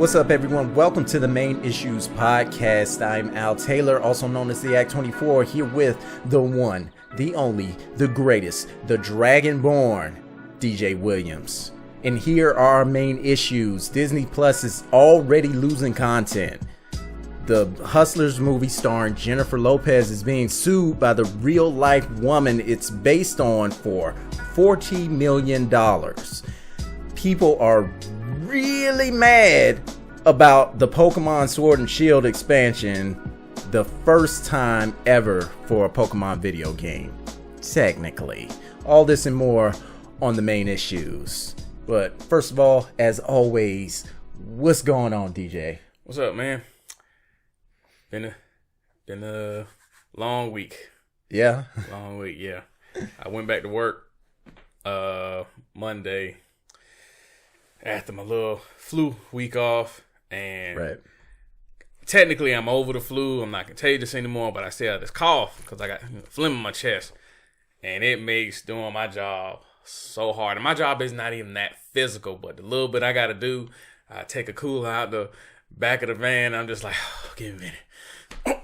What's up, everyone? Welcome to the Main Issues Podcast. I'm Al Taylor, also known as the Act 24, here with the one, the only, the greatest, the Dragonborn, DJ Williams. And here are our main issues. Disney Plus is already losing content. The Hustlers movie starring Jenifer Lopez is being sued by the real-life woman it's based on for $40 million. People are really mad about the Pokémon Sword and Shield expansion, the first time ever for a Pokemon video game, technically. All this and more on the main issues. But first of all, as always, what's going on, DJ? What's up, man? Been a long week. Yeah? Long week, yeah. I went back to work Monday after my little flu week off, and right. Technically I'm over the flu. I'm not contagious anymore, but I still have this cough because I got phlegm in my chest, and it makes doing my job so hard. And my job is not even that physical, but the little bit I got to do, I take a cooler out the back of the van. I'm just like, oh, give me a minute.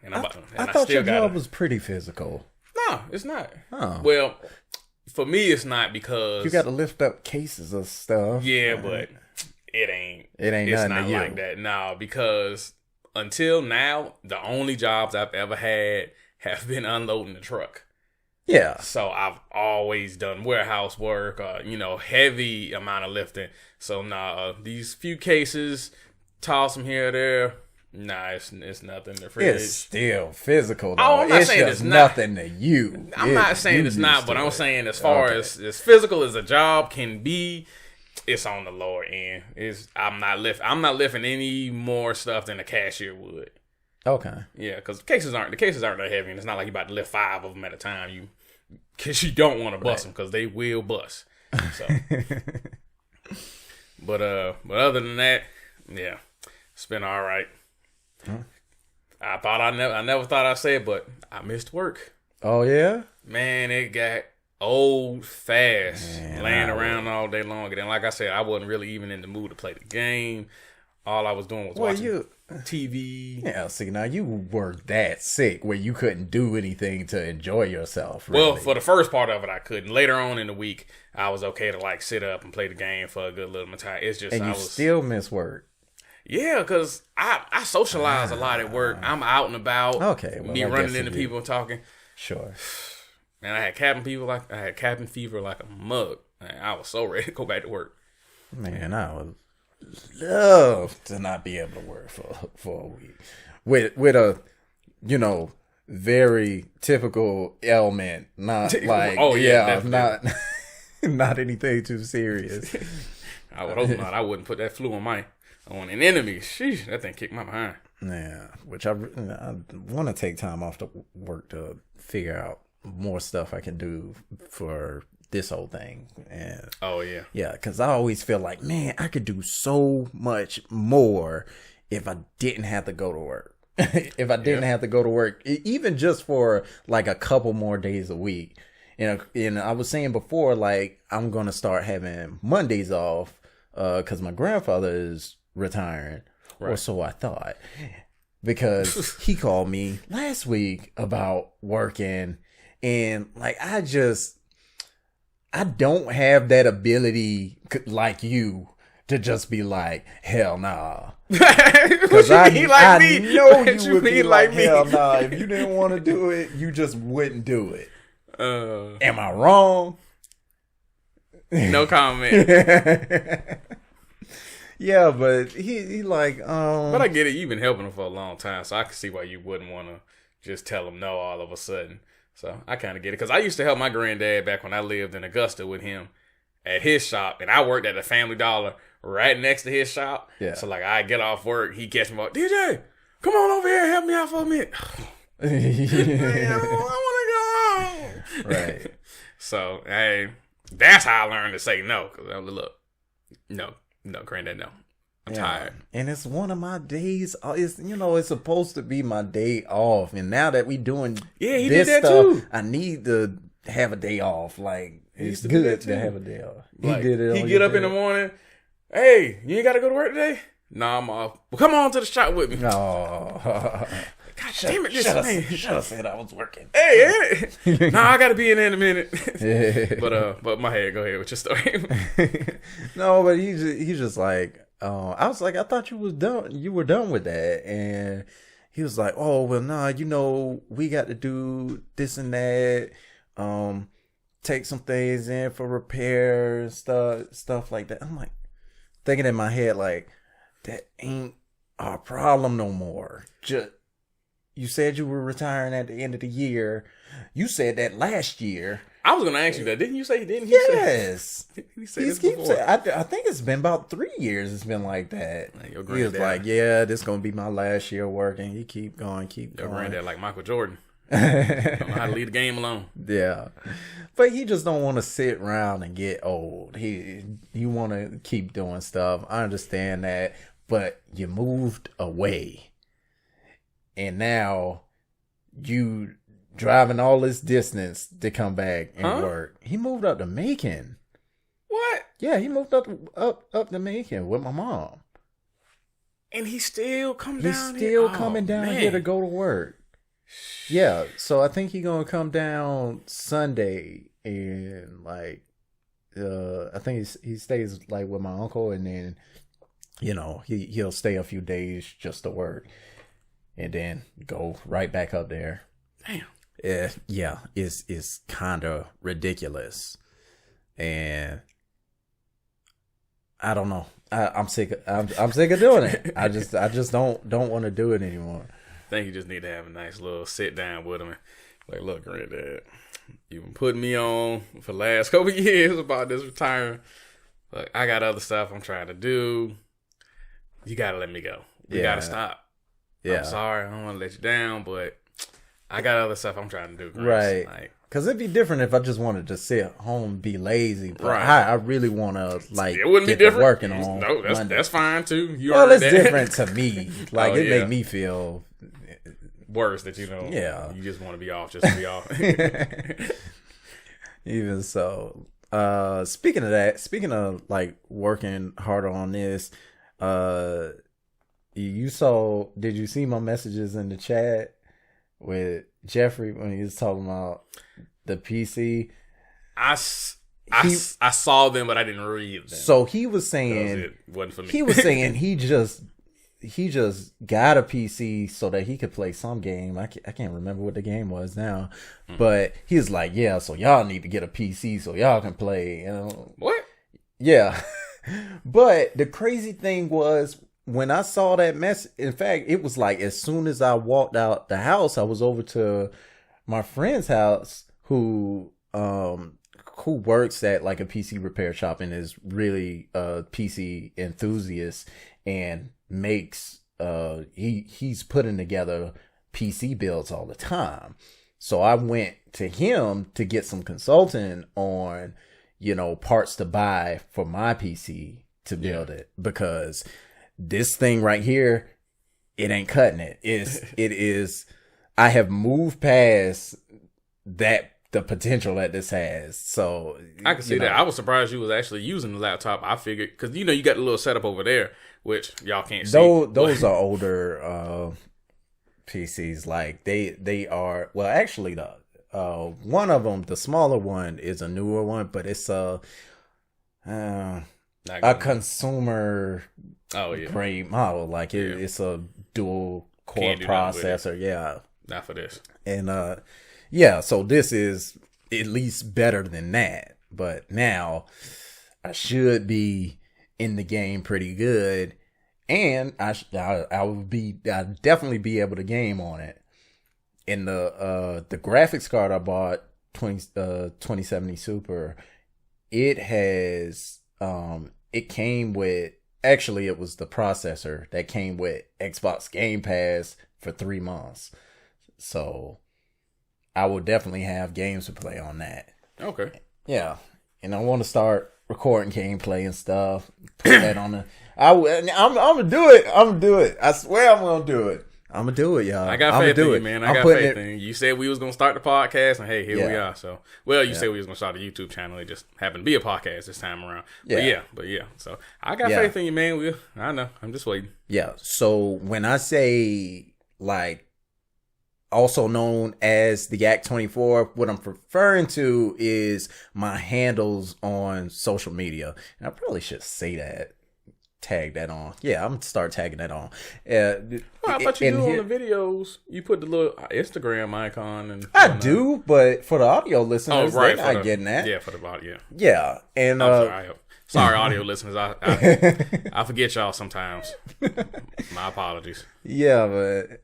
And I thought your job was pretty physical. No, it's not. Oh. Well, for me, it's not because you got to lift up cases of stuff. Yeah, but it ain't. It's not like that. No, because until now, the only jobs I've ever had have been unloading the truck. Yeah. So I've always done warehouse work, heavy amount of lifting. So these few cases, toss them here or there. Nah, it's nothing. The fridge. It's still physical, though. Oh, I'm not saying it's nothing to you. I'm not saying it's not, but I'm saying as far as physical as a job can be, it's on the lower end. I'm not lifting any more stuff than a cashier would. Okay. Yeah, because the cases aren't that heavy, and it's not like you're about to lift 5 of them at a time. Because you don't want to bust them, because they will bust. So, but other than that, yeah, it's been all right. Huh? I never thought I'd say it, but I missed work. Oh yeah, man, it got old fast, laying around all day long. And like I said, I wasn't really even in the mood to play the game. All I was doing was watching TV. Yeah, see, now you were that sick where you couldn't do anything to enjoy yourself. Really. Well, for the first part of it, I couldn't. Later on in the week, I was okay to sit up and play the game for a good little time. It's just and still miss work. Yeah, because I socialize a lot at work. I'm out and about. Okay, well, me running into people and talking. Sure. Man, I had cabin fever like a mug. Man, I was so ready to go back to work. Man, I would love to not be able to work for a week with a very typical ailment. Not like not anything too serious. I would hope not. I wouldn't put that flu on an enemy. Sheesh, that thing kicked my behind. Yeah, which I want to take time off to work to figure out more stuff I can do for this whole thing. And yeah, because I always feel like, man, I could do so much more if I didn't have to go to work. If I didn't have to go to work, even just for like a couple more days a week. And I was saying before, I'm gonna start having Mondays off because my grandfather is retiring, or so I thought, because he called me last week about working, and I don't have that ability like you to just be like, hell nah. Because I know you would be like, hell nah. If you didn't want to do it, you just wouldn't do it. Am I wrong? No comment. Yeah, but he But I get it. You've been helping him for a long time, so I can see why you wouldn't want to just tell him no all of a sudden. So I kind of get it. Because I used to help my granddad back when I lived in Augusta with him at his shop. And I worked at a Family Dollar right next to his shop. Yeah. So I get off work, he catch me up, DJ, come on over here and help me out for a minute. I want to go home. Right. So, hey, that's how I learned to say no. Because look, no, granddad, no. I'm tired. And it's one of my days. It's supposed to be my day off. And now that we doing he this did that stuff, too. I need to have a day off. It's good to have a day off. He did it. He get up in the morning, Hey, you ain't got to go to work today? Nah, I'm off. Well, come on to the shop with me. No. God damn it, this man. Should have said I was working. Hey, nah, I got to be in there in a minute. But my head, go ahead with your story. No, but he's just like, I was like, I thought you were done with that. And he was like, oh, well, nah, we got to do this and that. Take some things in for repairs, stuff like that. I'm like, thinking in my head, like, that ain't our problem no more. Just, you said you were retiring at the end of the year. You said that last year. I was going to ask you that. Didn't you say? Yes. He said this before. I think it's been about 3 years it's been like that. Like your he was like, yeah, this is going to be my last year working. He keep going. Your granddad like Michael Jordan. Don't know how to leave the game alone. Yeah. But he just don't want to sit around and get old. He want to keep doing stuff. I understand that. But you moved away. And now you driving all this distance to come back and work. He moved up to Macon. What? Yeah, he moved up to Macon with my mom. And he still coming down here to go to work. Yeah, so I think he's gonna come down Sunday and like I think he stays like with my uncle, and then he'll stay a few days just to work and then go right back up there. Damn. Yeah, it's kind of ridiculous, and I don't know. I'm sick. I'm sick of doing it. I just don't want to do it anymore. I think you just need to have a nice little sit down with him and like, look, granddad, you've been putting me on for the last couple of years about this retirement. Like, I got other stuff I'm trying to do. You gotta let me go. We gotta stop. Yeah. I'm sorry, I don't want to let you down, but I got other stuff I'm trying to do. Chris. Right. Like, because it'd be different if I just wanted to sit home and be lazy. But right. I really want to like it wouldn't get be different. Working on. No, that's fine too. It's different to me. Like it made me feel worse that Yeah. You just want to be off just to be off. Even so, speaking of like working harder on this, did you see my messages in the chat with Jeffrey when he was talking about the PC? I saw them, but I didn't read them. So he was saying it wasn't for me. He was saying he just got a PC so that he could play some game. I can't remember what the game was now, but he was like, yeah, so y'all need to get a PC so y'all can play. What? Yeah. But the crazy thing was, when I saw that mess, in fact, it was like as soon as I walked out the house, I was over to my friend's house who works at like a PC repair shop and is really a PC enthusiast and makes he's putting together PC builds all the time. So I went to him to get some consulting on parts to buy for my PC to build it, because this thing right here, it ain't cutting it. It is. I have moved past the potential that this has. So I can see that. I was surprised you was actually using the laptop. I figured, because you got the little setup over there, which y'all can't see. Those are older PCs. Like they are. Well, actually, one of them, the smaller one, is a newer one, but it's a consumer grade model. Like it's a dual core processor. Yeah, not for this. And so this is at least better than that. But now I should be in the game pretty good, and I'll definitely be able to game on it. And the graphics card I bought, 2070 Super, it has it came with, actually it was the processor that came with Xbox Game Pass for 3 months. So I will definitely have games to play on that. Okay. Yeah. And I want to start recording gameplay and stuff. Put that on the I'm gonna do it. I swear I'm gonna do it. I'm gonna do it, y'all. I got faith in you, man. I got faith in you. You said we was gonna start the podcast, and hey, here we are. So, well, you said we was gonna start a YouTube channel. It just happened to be a podcast this time around. But yeah. So I got faith in you, man. I know. I'm just waiting. Yeah. So when I say like, also known as the Act 24, what I'm referring to is my handles on social media, and I probably should say that. Tag that on. Yeah, I'm gonna start tagging that on. I thought you do on the videos. You put the little Instagram icon and I do, but for the audio listeners, they're not getting that. Yeah, for the audio. Yeah, and sorry, audio listeners. I forget y'all sometimes. My apologies. Yeah, but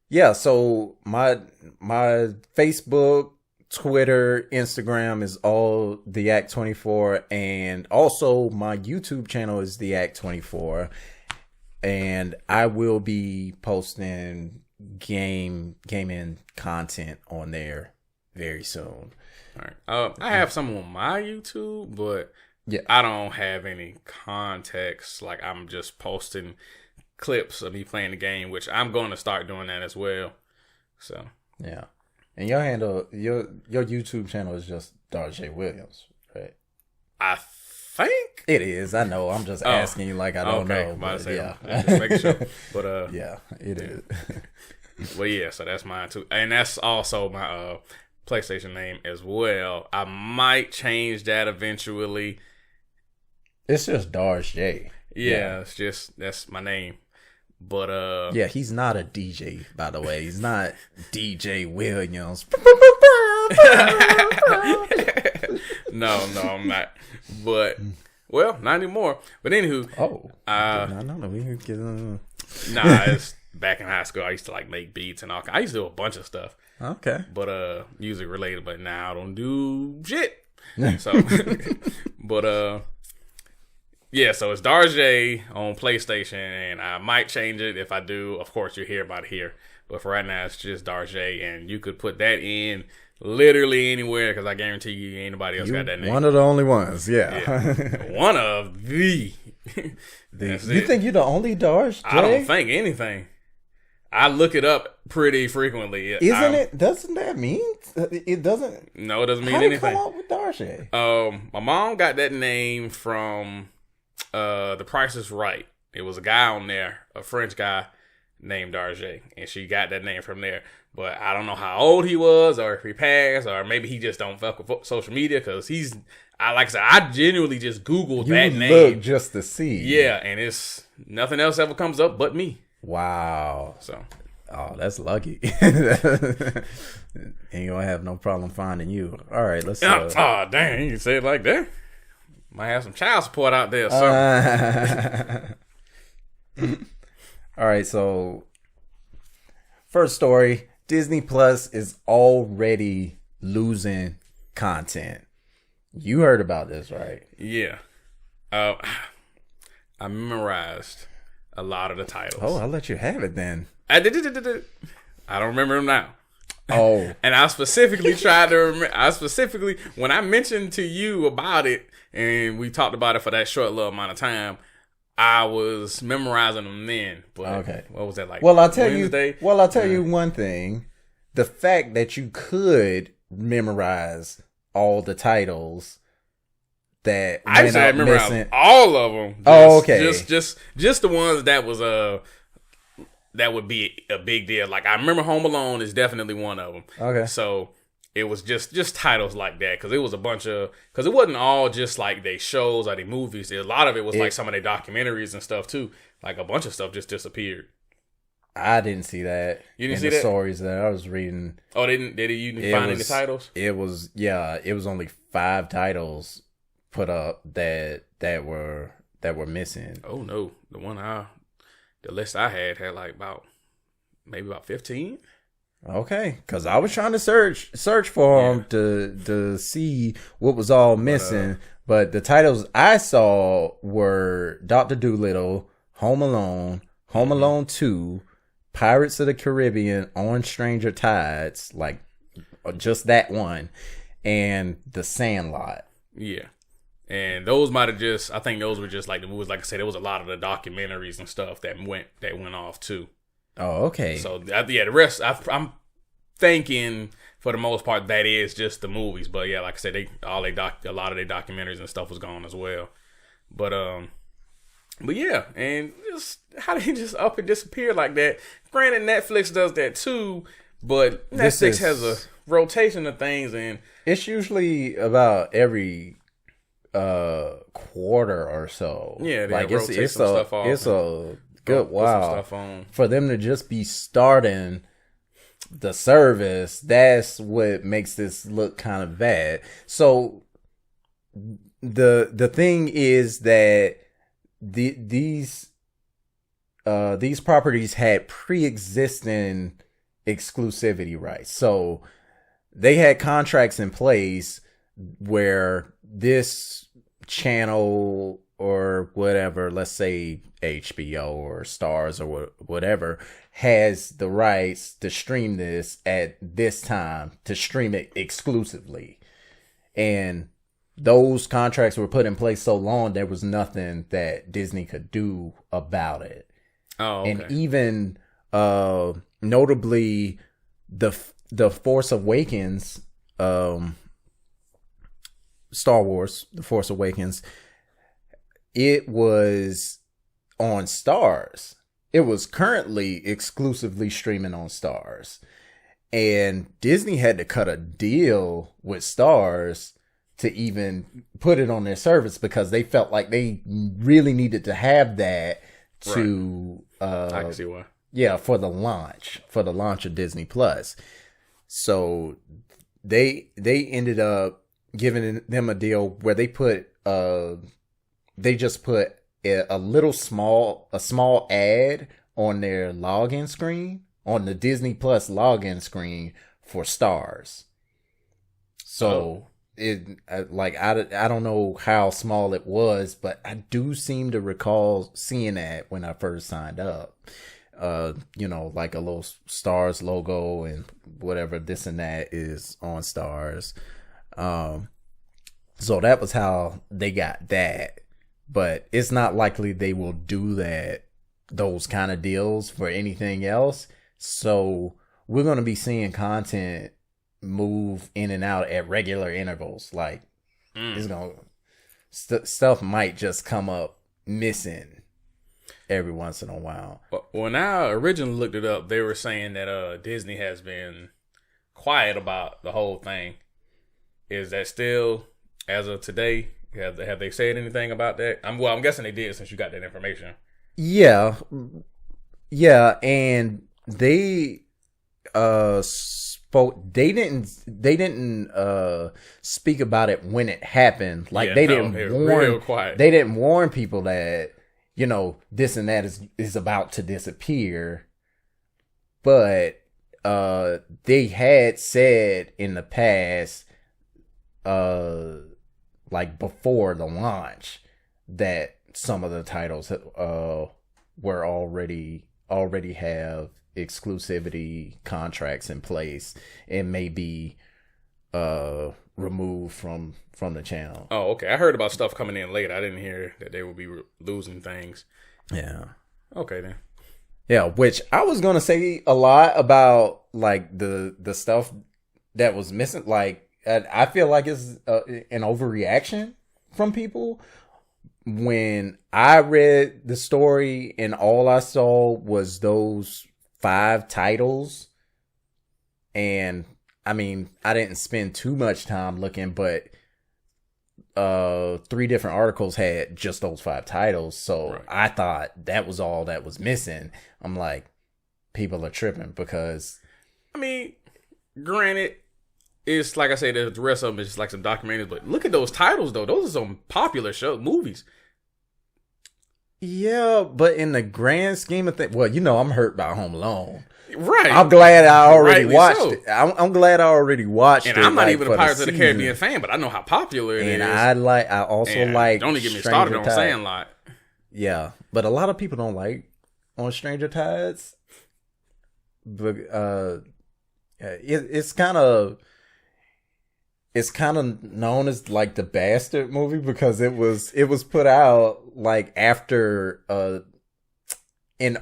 yeah. So my Facebook, Twitter, Instagram is all the Act 24, and also my YouTube channel is the Act 24, and I will be posting gaming content on there very soon. All right. I have some on my YouTube, but I don't have any context. Like, I'm just posting clips of me playing the game, which I'm going to start doing that as well. So yeah. And your handle, your YouTube channel is just Darjay Williams, right? I think it is. I know. I'm just asking you like I don't know. But yeah, I'm just making sure. But yeah, it is. Well, yeah. So that's mine too, and that's also my PlayStation name as well. I might change that eventually. It's just Darjay. Yeah, it's just that's my name. But yeah, he's not a DJ, by the way. He's not DJ Williams. No, I'm not. But well, not anymore. But anywho, it's back in high school. I used to like make beats and all. I used to do a bunch of stuff. Okay, but music related. But now I don't do shit. So, but yeah, so it's Darjay on PlayStation, and I might change it. If I do, of course, you'll hear about it here. But for right now, it's just Darjay, and you could put that in literally anywhere, because I guarantee you ain't nobody else got that name. One of the only ones, yeah. One of the. You think you're the only Darjay? I don't think anything. I look it up pretty frequently. Isn't it? Doesn't that mean it doesn't? No, it doesn't mean anything. How did you come up with Darjay? My mom got that name from The Price is Right. It was a guy on there, a French guy named Darjay, and she got that name from there. But I don't know how old he was, or if he passed, or maybe he just don't fuck with social media, because like I said, I genuinely just Googled that name. Look just to see. Yeah, and it's nothing else ever comes up but me. Wow. So. Oh, that's lucky. And you don't have no problem finding you. All right, let's. Oh, dang! You say it like that. Might have some child support out there. All right, so first story: Disney Plus is already losing content. You heard about this, right? Yeah. I memorized a lot of the titles. Oh, I'll let you have it then. I don't remember them now. Oh. And I specifically tried to remember. When I mentioned to you about it, and we talked about it for that short little amount of time, I was memorizing them then. But okay. What was that like? Well, I'll tell you one thing. The fact that you could memorize all the titles that I just had memorized all of them. Okay. Just the ones that was that would be a big deal. Like, I remember Home Alone is definitely one of them. Okay. So it was just titles like that, because it was a bunch of, because it wasn't all just like they shows or they movies. A lot of it was like some of their documentaries and stuff too. Like, a bunch of stuff just disappeared. I didn't see that. You didn't see that? Stories that I was reading. Oh, did you find any titles? It was only 5 titles put up that were missing. Oh no, the list I had like maybe about 15. Okay, because I was trying to search for them to see what was all missing, but the titles I saw were Dr. Dolittle, Home Alone, Home Alone 2, Pirates of the Caribbean, On Stranger Tides, like just that one, and The Sandlot. Yeah. And those might have just, I think those were just like the movies. Like I said, there was a lot of the documentaries and stuff that went off too. Oh, okay. So the rest, I'm thinking for the most part that is just the movies. But yeah, like I said, a lot of their documentaries and stuff was gone as well. But yeah, and just how did he just up and disappear like that? Granted, Netflix does that too, but Netflix has a rotation of things, and it's usually about every quarter or so. Yeah, like it's a good while for them to just be starting the service. That's what makes this look kind of bad. So the thing is that these properties had pre-existing exclusivity rights. So they had contracts in place where this channel or whatever, let's say HBO or Stars or whatever, has the rights to stream this at this time, to stream it exclusively. And those contracts were put in place so long, there was nothing that Disney could do about it. Oh, okay. And even notably, the Force Awakens, Star Wars, The Force Awakens, it was on Stars. It was currently exclusively streaming on Stars. And Disney had to cut a deal with Stars to even put it on their service because they felt like they really needed to have that to... I can see why. Yeah, for the launch of Disney Plus. So they ended up giving them a deal where they just put a small ad on their login screen, on the Disney Plus login screen for Stars. So I don't know how small it was, but I do seem to recall seeing that when I first signed up. Like a little Stars logo and whatever this and that is on Stars. So that was how they got that. But it's not likely they will do those kind of deals for anything else. So we're going to be seeing content move in and out at regular intervals. Like it's going stuff might just come up missing every once in a while. When I originally looked it up, they were saying that Disney has been quiet about the whole thing. Is that still, as of today, have they said anything about that? I'm guessing they did since you got that information. Yeah, and they spoke. They didn't speak about it when it happened. Like they didn't warn people that, this and that is about to disappear. But they had said in the past, like before the launch, that some of the titles were already have exclusivity contracts in place and may be removed from the channel. Oh, okay. I heard about stuff coming in late. I didn't hear that they would be losing things. Yeah. Okay then. Yeah, which I was gonna say a lot about, like the stuff that was missing. Like I feel like it's an overreaction from people. When I read the story and all I saw was those 5 titles, and I mean, I didn't spend too much time looking, but 3 different articles had just those 5 titles. So right. I thought that was all that was missing. I'm like, people are tripping because, I mean, granted, it's like I said, the rest of them is just like some documentaries, but look at those titles though. Those are some popular movies. Yeah, but in the grand scheme of things, well, I'm hurt by Home Alone. Right. I'm glad I already watched it. I'm glad I already watched it. And I'm not even a Pirates of the Caribbean fan, but I know how popular it is. And I also like. Don't even get me started on Sandlot. Yeah, but a lot of people don't like on Stranger Tides. But it's kind of. it's kind of known as like the bastard movie because it was put out like after an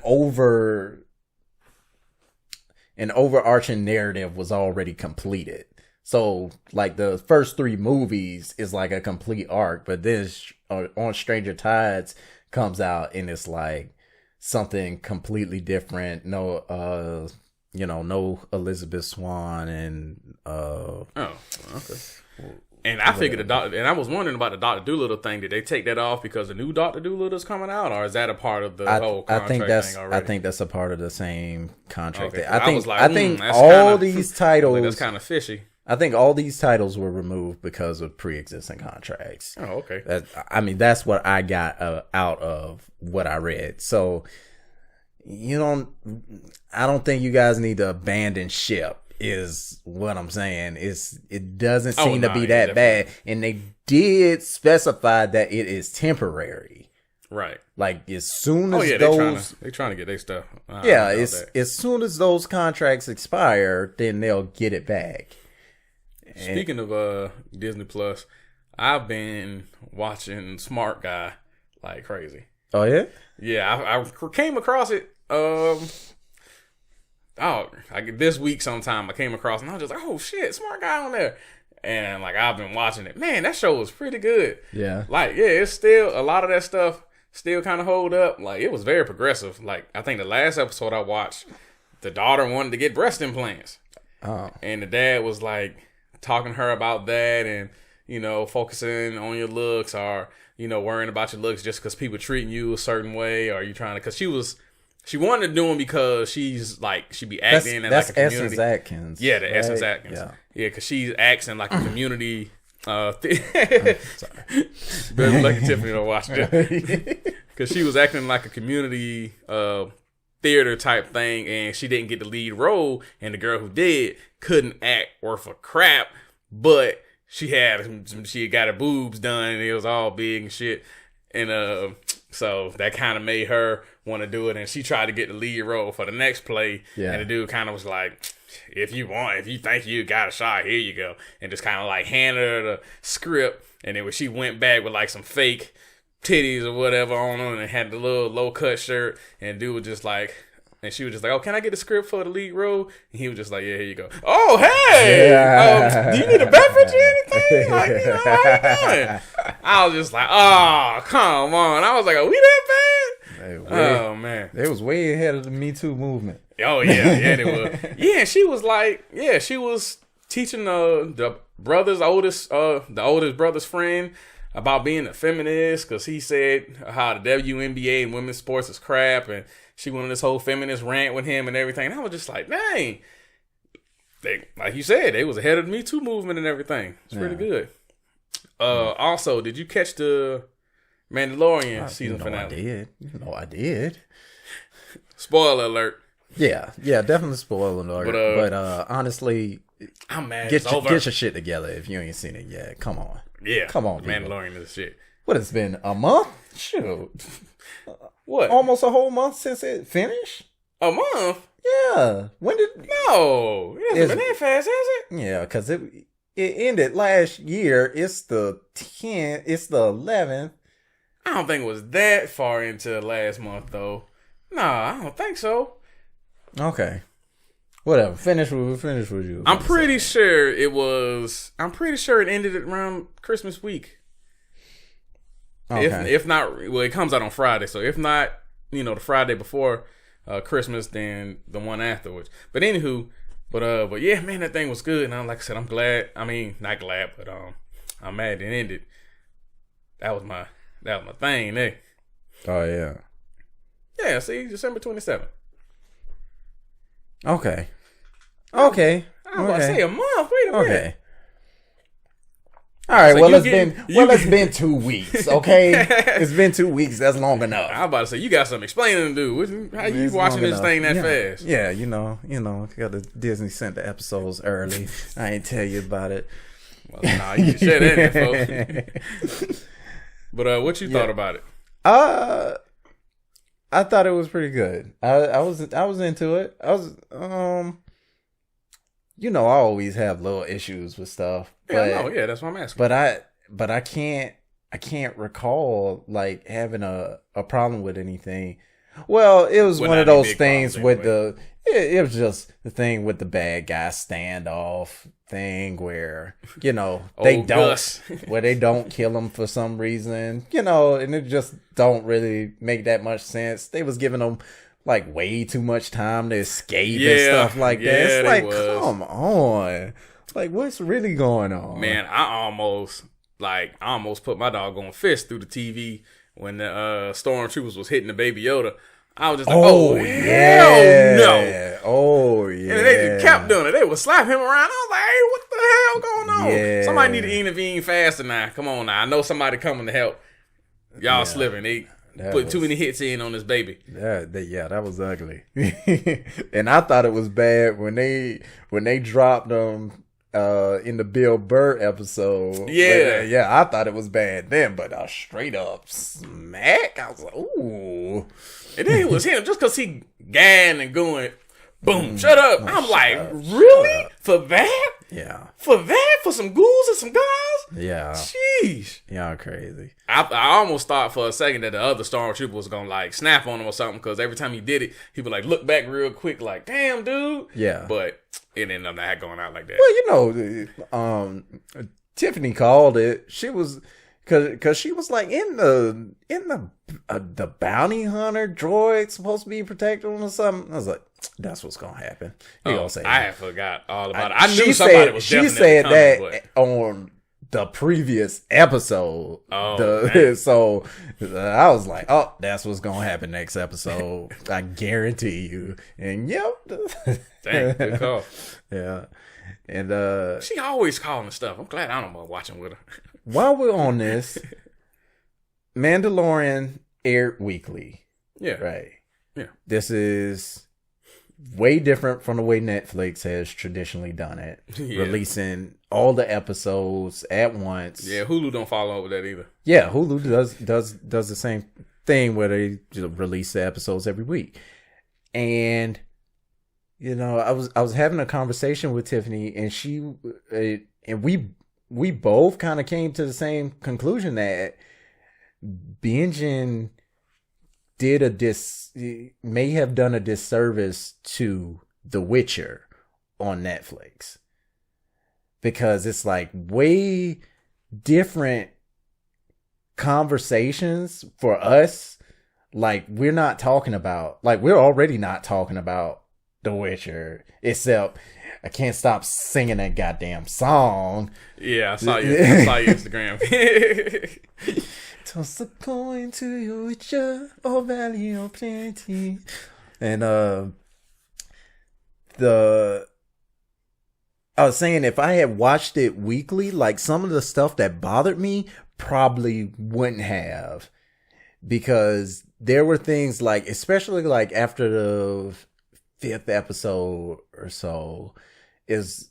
overarching narrative was already completed. So like the first 3 movies is like a complete arc, but then On Stranger Tides comes out and it's like something completely different. No no Elizabeth Swann and okay. And I figured and I was wondering about the Dr. Dolittle thing. Did they take that off because the new Dr. Dolittle's coming out, or is that a part of the whole contract thing already? I think that's a part of the same contract. Okay, I think all these titles that's kind of fishy. I think all these titles were removed because of pre-existing contracts. Oh, okay. That's what I got out of what I read. So I don't think you guys need to abandon ship. Is what I'm saying. It doesn't seem to be that bad, and they did specify that it is temporary. Right. Like as soon as they're trying to get their stuff. As soon as those contracts expire, then they'll get it back. Speaking of Disney Plus, I've been watching Smart Guy like crazy. Oh yeah? Yeah, I came across it. This week sometime I came across and I was just like, oh shit, Smart Guy on there. And like I've been watching it. Man, that show was pretty good. Yeah. Like, yeah, it's still a lot of that stuff still kind of hold up. Like it was very progressive. Like I think the last episode I watched, the daughter wanted to get breast implants. Oh. And the dad was like talking to her about that and, focusing on your looks or, worrying about your looks just because people treating you a certain way or you trying to, because she wanted to do them because she's like, she be acting in like a community. Essence Atkins. Yeah, the right? Essence Atkins. Yeah, because she's acting like a community. Sorry. Better lucky Tiffany to watch it. Because she was acting like a community theater type thing and she didn't get the lead role and the girl who did couldn't act worth a crap, but she had got her boobs done and it was all big and shit. And so that kind of made her want to do it, and she tried to get the lead role for the next play. Yeah. And the dude kind of was like, if you think you got a shot, here you go. And just kind of like handed her the script. And then when she went back with like some fake titties or whatever on her and had the little low cut shirt, and dude was just like, and she was just like, oh, can I get the script for the lead role? And he was just like, yeah, here you go. Oh, hey! Yeah. Do you need a beverage or anything? Like, how you doing? I was just like, oh, come on. I was like, are we that bad? Oh, man. They was way ahead of the Me Too movement. Oh, yeah, they were. Yeah, she was like, she was teaching the oldest brother's friend about being a feminist because he said how the WNBA and women's sports is crap, and she went on this whole feminist rant with him and everything. And I was just like, dang. Like you said, they was ahead of the Me Too movement and everything. It's pretty good. Also, did you catch the Mandalorian season finale? I did. Spoiler alert. Yeah, definitely spoiler alert. But honestly, I'm mad. Get your shit together if you ain't seen it yet. Come on. Yeah. Come on, Mandalorian is shit. What, it's been a month? Shoot. What? Almost a whole month since it finished? A month? Yeah. When did... No. It hasn't been that fast, has it? Yeah, because it ended last year. It's the 10th. It's the 11th. I don't think it was that far into last month, though. Nah, I don't think so. Okay. Whatever. Finish with you. I'm pretty sure it ended around Christmas week. Okay. If not, well, it comes out on Friday. So if not, the Friday before Christmas, then the one afterwards. But anywho, but yeah, man, that thing was good. And like I said, I'm glad. I mean, not glad, but I'm mad it ended. That was my thing, eh? Oh yeah. Yeah. See, December 27th. Okay. I was about to say a month. Wait a minute. Okay. All right. So it's been 2 weeks. Okay, it's been 2 weeks. That's long enough. I was about to say you got some explaining to do. How you watching this thing that fast? Yeah, you know. Got the Disney sent the episodes early. I ain't tell you about it. Well, nah, you can share that info. But what you thought about it? I thought it was pretty good. I was into it. I always have little issues with stuff. That's what I'm asking. But I can't recall like having a problem with anything. Well, it was one of those things with it was just the thing with the bad guy standoff thing where, they don't kill him for some reason, and it just don't really make that much sense. They was giving them like way too much time to escape and stuff like that. It's like, come on. Like, what's really going on? Man, I almost put my doggone fist through the TV when the stormtroopers was hitting the Baby Yoda. I was just like, hell no. Oh, yeah. And they kept doing it. They would slap him around. I was like, hey, what the hell going on? Yeah. Somebody need to intervene faster now. Come on now. I know somebody coming to help. Y'all slipping. They put too many hits in on this baby. That was ugly. And I thought it was bad when they dropped them in the Bill Burr episode. Yeah. I thought it was bad then, but a straight up smack. I was like, ooh. And then it was him just because he gan and going, boom, shut up. I'm like, really? For that? Yeah. For that? For some ghouls and some guys? Yeah. Sheesh. Y'all crazy. I almost thought for a second that the other stormtrooper was going to like snap on him or something, because every time he did it, he would like look back real quick like, damn, dude. Yeah. But it ended up not going out like that. Well, Tiffany called it. She was... Cause she was like in the bounty hunter droid supposed to be protecting him or something. I was like, that's what's gonna happen. I forgot all about it. I knew somebody was definitely She said coming, that on the previous episode. So I was like, oh, that's what's gonna happen next episode. I guarantee you. And dang, good call. Yeah, and she always calling stuff. I'm glad I don't mind watching with her. While we're on this, Mandalorian aired weekly. Yeah. Right. Yeah. This is way different from the way Netflix has traditionally done it. Yeah. Releasing all the episodes at once. Yeah, Hulu don't follow up with that either. Yeah, Hulu does the same thing where they release the episodes every week. And I was having a conversation with Tiffany, and we both kind of came to the same conclusion that binging may have done a disservice to The Witcher on Netflix, because it's like way different conversations for us. Like we're already not talking about The Witcher, except I can't stop singing that goddamn song. Yeah, I saw your Instagram. Toss a coin to your witcher, or value or plenty. And I was saying, if I had watched it weekly, like some of the stuff that bothered me probably wouldn't have, because there were things like, especially like after the 5th episode or so, is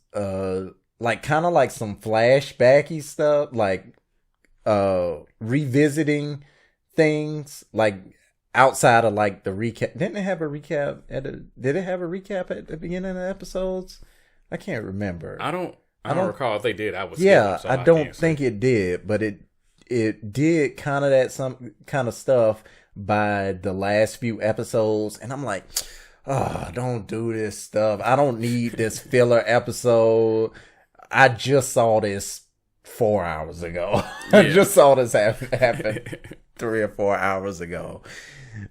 like kind of like some flashbacky stuff, like revisiting things like outside of like the recap. Did it have a recap at the beginning of the episodes? I can't remember. I don't recall if they did. I don't think it did, but it did kind of that some kind of stuff by the last few episodes, and I'm like, oh, don't do this stuff. I don't need this filler episode. I just saw this 4 hours ago. Yeah. I just saw this happen 3 or 4 hours ago.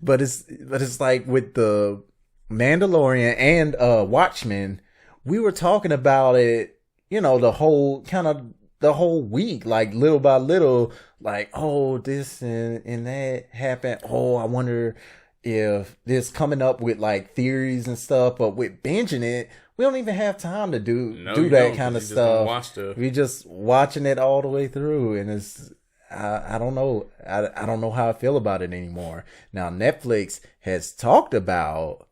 But it's like with the Mandalorian and Watchmen, we were talking about it, the whole week, like little by little, like, oh, this and that happened. Oh, I wonder if this coming up with like theories and stuff. But with binging it, we don't even have time to do that kind of stuff. We just watching it all the way through, and it's I don't know. I don't know how I feel about it anymore. Now Netflix has talked about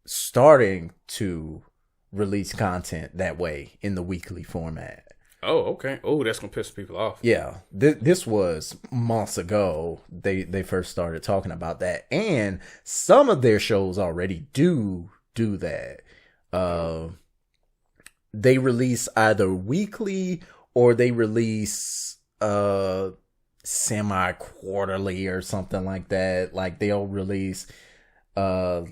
starting to release content that way in the weekly format. Oh, okay. Oh, that's gonna piss people off. Yeah, this was months ago. They first started talking about that, and some of their shows already do that. they release either weekly or they release semi-quarterly or something like that. Like they'll release a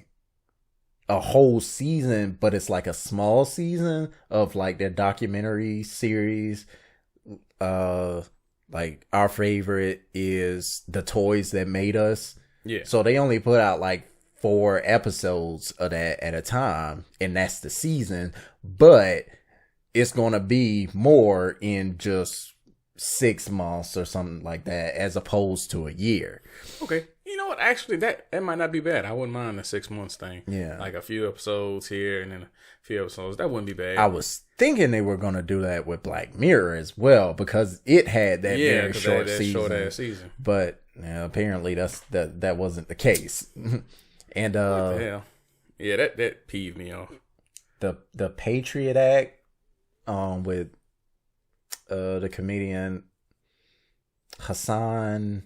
whole season, but it's like a small season of like their documentary series. Like our favorite is The Toys That Made Us. Yeah. So they only put out like 4 episodes of that at a time, and that's the season. But it's gonna be more in just 6 months or something like that, as opposed to a year. Okay. You know what? Actually, that might not be bad. I wouldn't mind the 6 months thing. Yeah. Like a few episodes here and then a few episodes. That wouldn't be bad. I was thinking they were going to do that with Black Mirror as well, because it had that very short season. But apparently that wasn't the case. And what the hell? Yeah, that peeved me off. The Patriot Act with the comedian Hassan,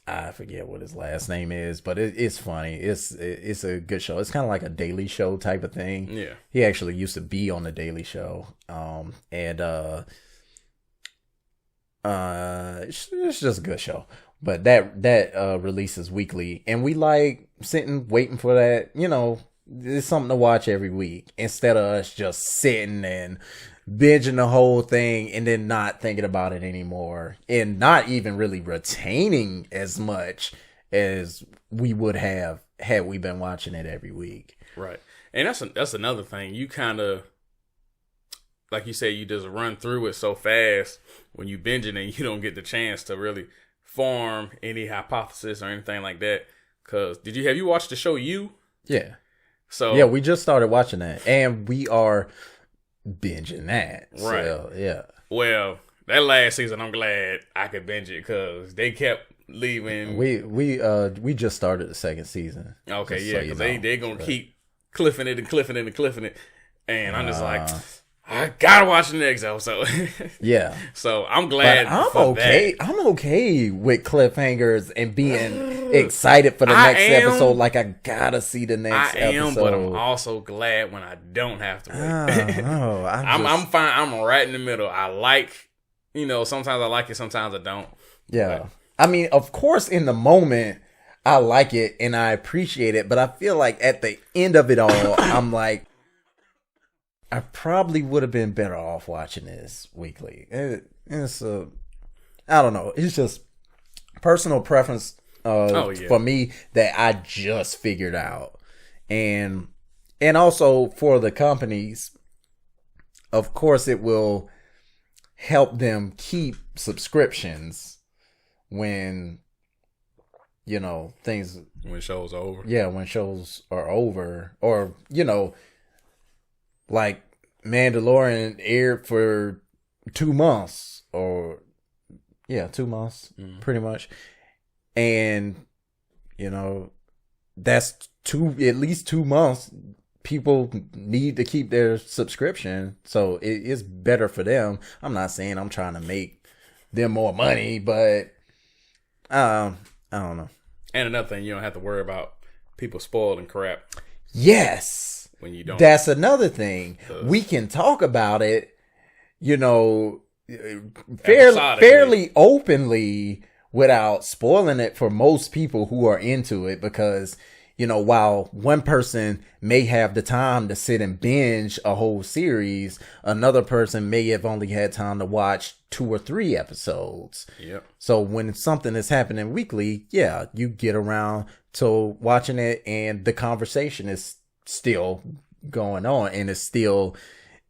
I forget what his last name is, but it's funny. It's a good show. It's kind of like a Daily Show type of thing. Yeah. He actually used to be on the Daily Show. It's just a good show. But that releases weekly, and we like sitting waiting for that. It's something to watch every week instead of us just sitting and binging the whole thing and then not thinking about it anymore, and not even really retaining as much as we would have had we been watching it every week. Right. And that's another thing. You kind of, like you say, you just run through it so fast when you binging and you don't get the chance to really form any hypothesis or anything like that. Because have you watched the show You? Yeah. So yeah, we just started watching that, and we are binging that. Right. So, yeah. Well, that last season, I'm glad I could binge it because they kept leaving. We just started the second season. Okay, yeah, because they're going to keep cliffing it and cliffing it and cliffing it. And I'm just like, I got to watch the next episode. Yeah. So I'm glad. But I'm okay. That. I'm okay with cliffhangers and being excited for the next episode. Like, I got to see the next episode. But I'm also glad when I don't have to wait. I'm fine. I'm right in the middle. I like, sometimes I like it, sometimes I don't. Yeah. But, I mean, of course, in the moment, I like it and I appreciate it. But I feel like at the end of it all, I'm like, I probably would have been better off watching this weekly. It's I don't know. It's just personal preference for me that I just figured out. And also for the companies, of course, it will help them keep subscriptions when, things... When shows are over. Yeah, when shows are over. Or, like Mandalorian aired for 2 months, or 2 months, pretty much. And, that's at least 2 months. People need to keep their subscription. So it is better for them. I'm not saying I'm trying to make them more money, but I don't know. And another thing, you don't have to worry about people spoiling crap. Yes. When you don't. That's another thing. We can talk about it, fairly openly without spoiling it for most people who are into it, because, while one person may have the time to sit and binge a whole series, another person may have only had time to watch 2 or 3 episodes. Yep. So when something is happening weekly, you get around to watching it, and the conversation is still going on, and it's still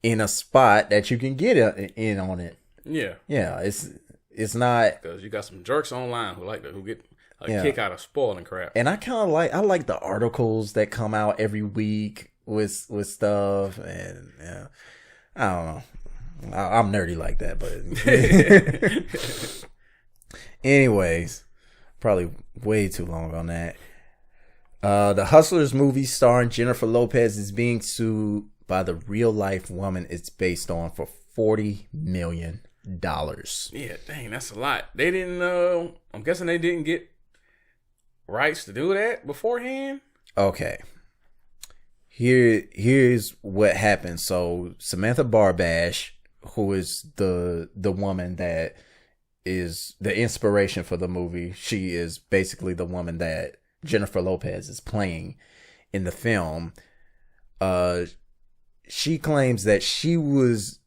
in a spot that you can get in on it. Yeah. Yeah, it's not, because you got some jerks online who get a kick out of spoiling crap. And I kind of I like the articles that come out every week with stuff, and I don't know. I'm nerdy like that, but anyways, probably way too long on that. The Hustlers movie starring Jenifer Lopez is being sued by the real life woman it's based on for $40 million. Yeah, dang, that's a lot. They didn't, I'm guessing they didn't get rights to do that beforehand? Okay. here's what happened. So Samantha Barbash, who is the woman that is the inspiration for the movie, she is basically the woman that Jenifer Lopez is playing in the film. She claims that she was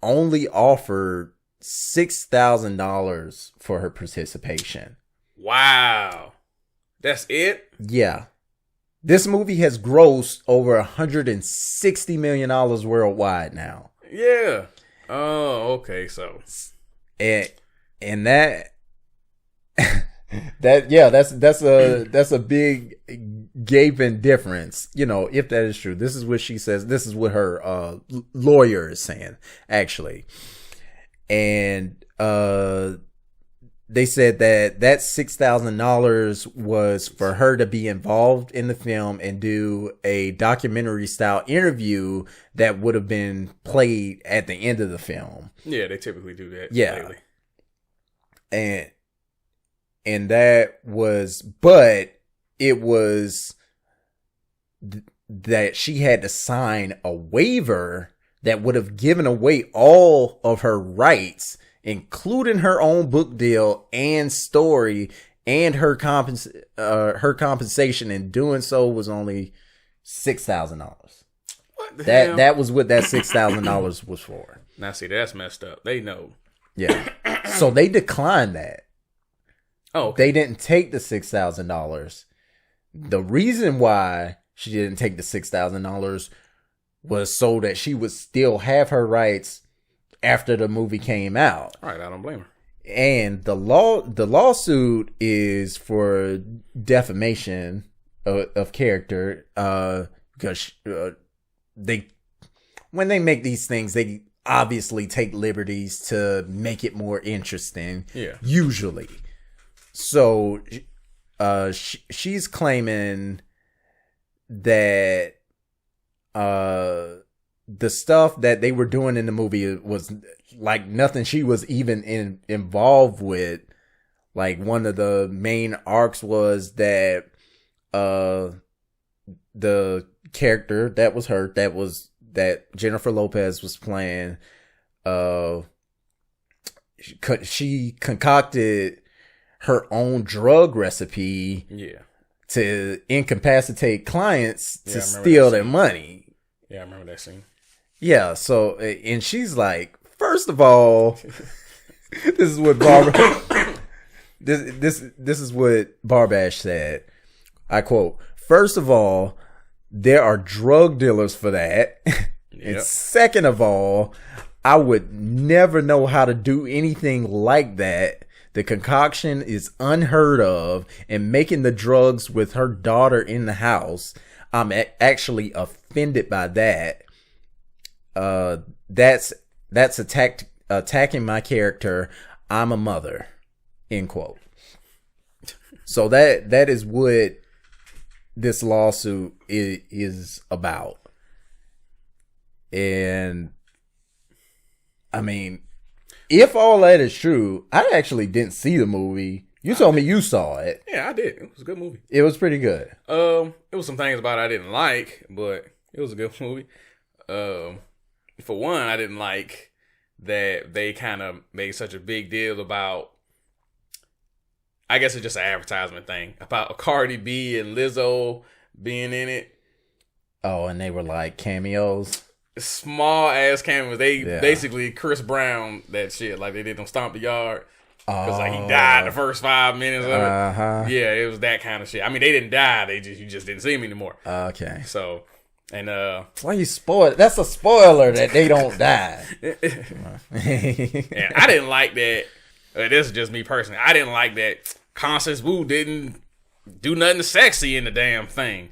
only offered $6,000 for her participation. Wow. That's it? Yeah. This movie has grossed over $160 million worldwide now. Yeah. Oh, okay. So, and that that's a big gaping difference. You know, if that is true. This is what she says. This is what her lawyer is saying, actually. And they said that $6,000 was for her to be involved in the film and do a documentary style interview that would have been played at the end of the film. Yeah, they typically do that. Yeah. Lately. And that was, but it was that she had to sign a waiver that would have given away all of her rights, including her own book deal and story, and her compensation. In doing so was only $6,000. What the hell? That was what that $6,000 was for. Now, see, that's messed up. They know. Yeah. So they declined that. Oh, okay. They didn't take the $6,000. The reason why she didn't take the $6,000 was so that she would still have her rights after the movie came out. All right, I don't blame her. And the lawsuit is for defamation of character, because when they make these things, they obviously take liberties to make it more interesting. Yeah. Usually. So she's claiming that the stuff that they were doing in the movie was like nothing she was even involved with. Like, one of the main arcs was that the character that was her, that Jenifer Lopez was playing, she concocted her own drug recipe, to incapacitate clients to steal their money. Yeah, I remember that scene. Yeah, so, and she's like, first of all, this is what this is what Barbash said. I quote, "First of all, there are drug dealers for that. And second of all, I would never know how to do anything like that. The concoction is unheard of, and making the drugs with her daughter in the house, I'm actually offended by that. That's attacking my character. I'm a mother." End quote. So that is what this lawsuit is about. And I mean, if all that is true, I actually didn't see the movie. You told me you saw it. Yeah, I did. It was a good movie. It was pretty good. It was some things about it I didn't like, but it was a good movie. For one, I didn't like that they kind of made such a big deal about, I guess it's just an advertisement thing, about Cardi B and Lizzo being in it. Oh, and they were like cameos? Small ass cameos. They basically Chris Brown that shit, like they did on Stomp the Yard. Because like he died the first 5 minutes of it. Yeah, it was that kind of shit. I mean, they didn't die. You just didn't see him anymore. Okay. So, and why you spoil? That's a spoiler that they don't die. And I didn't like that. This is just me personally. I didn't like that Constance Wu didn't do nothing sexy in the damn thing.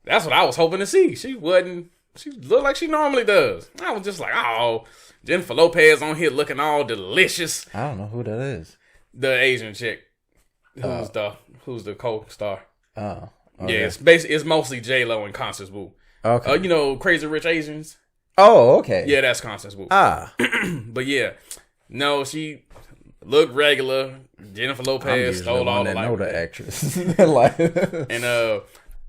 That's what I was hoping to see. She looked like she normally does. I was just like, oh, Jenifer Lopez on here looking all delicious. I don't know who that is. The Asian chick. Who's the co-star? Oh. Okay. Yeah, it's mostly J-Lo and Constance Wu. Okay. You know Crazy Rich Asians? Oh, okay. Yeah, that's Constance Wu. But yeah. No, she looked regular. Jenifer Lopez stole all the light. I know the actress. And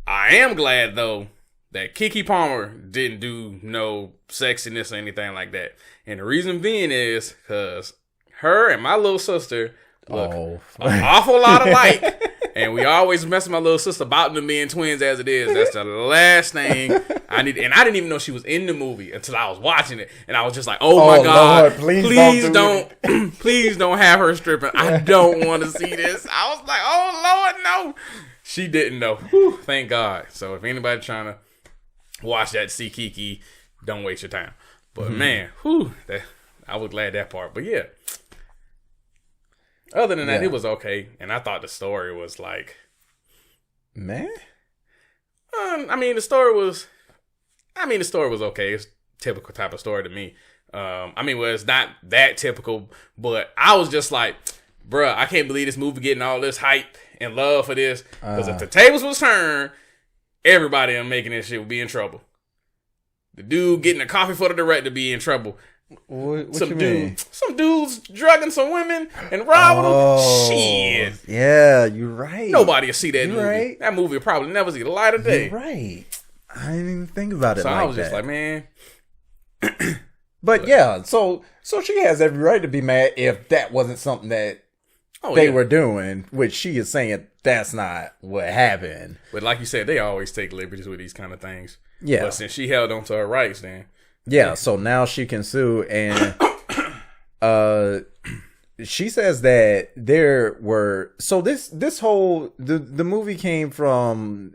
I am glad though that Keke Palmer didn't do no sexiness or anything like that. And the reason being is because her and my little sister look an awful lot alike. And we always mess with my little sister about them being twins as it is. That's the last thing I need. And I didn't even know she was in the movie until I was watching it. And I was just like, oh my God, Lord, please don't please don't have her stripping. I don't want to see this. I was like, oh Lord, no. She didn't know. Whew, thank God. So if anybody trying to watch that, see Keke, don't waste your time. But man, I was glad that part. But yeah. Other than that, it was okay, and I thought the story was like, man. The story was okay. It's typical type of story to me. It's not that typical, but I was just like, bruh, I can't believe this movie getting all this hype and love for this. Because if the tables was turned, everybody making this shit would be in trouble. The dude getting a coffee for the director be in trouble. What you mean? Some dudes drugging some women and robbing them. Shit. Yeah, you're right. Nobody will see that movie. Right. That movie will probably never see the light of day. You're right. I didn't even think about it so like that. I was just like, man. But yeah, so she has every right to be mad if that wasn't something that they were doing, which she is saying that's not what happened. But like you said, they always take liberties with these kind of things. Yeah. But since she held on to her rights, then. Yeah, so now she can sue, and she says that there were this whole the movie came from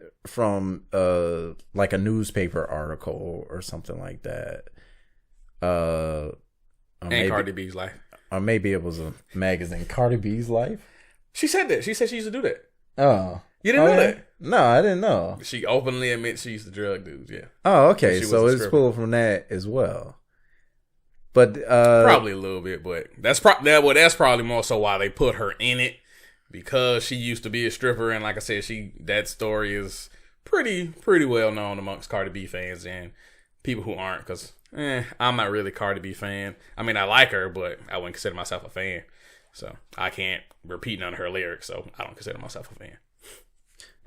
like a newspaper article or something like that. And Cardi B's life, or maybe it was a magazine. Cardi B's life. She said that. She said she used to do that. Oh, you didn't know that? No, I didn't know. She openly admits she used to drug dudes. Yeah. Oh, okay. So it's pulled from that as well. But probably a little bit, but that's probably more so why they put her in it, because she used to be a stripper, and like I said, that story is pretty well known amongst Cardi B fans and people who aren't. Because I'm not really a Cardi B fan. I mean, I like her, but I wouldn't consider myself a fan. So I can't repeat none of her lyrics, so I don't consider myself a fan.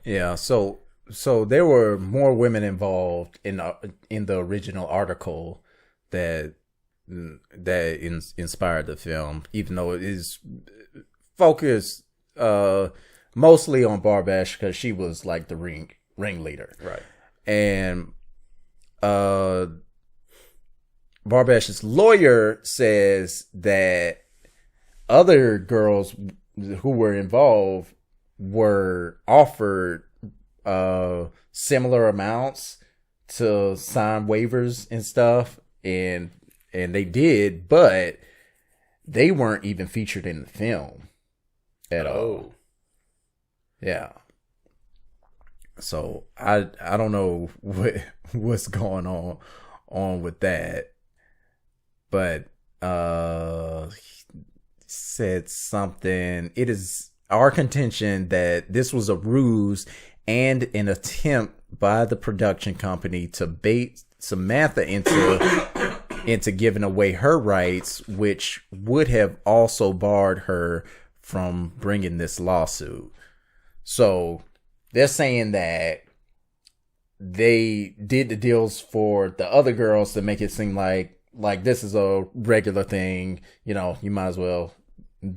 Yeah, so there were more women involved in the original article that inspired the film, even though it is focused mostly on Barbash because she was like the ringleader, right? And Barbash's lawyer says that other girls who were involved were offered similar amounts to sign waivers and stuff, and they did, but they weren't even featured in the film at all. Yeah. So I don't know what's going on with that, but said something. It is our contention that this was a ruse and an attempt by the production company to bait Samantha into giving away her rights, which would have also barred her from bringing this lawsuit. So they're saying that they did the deals for the other girls to make it seem like this is a regular thing. You know, you might as well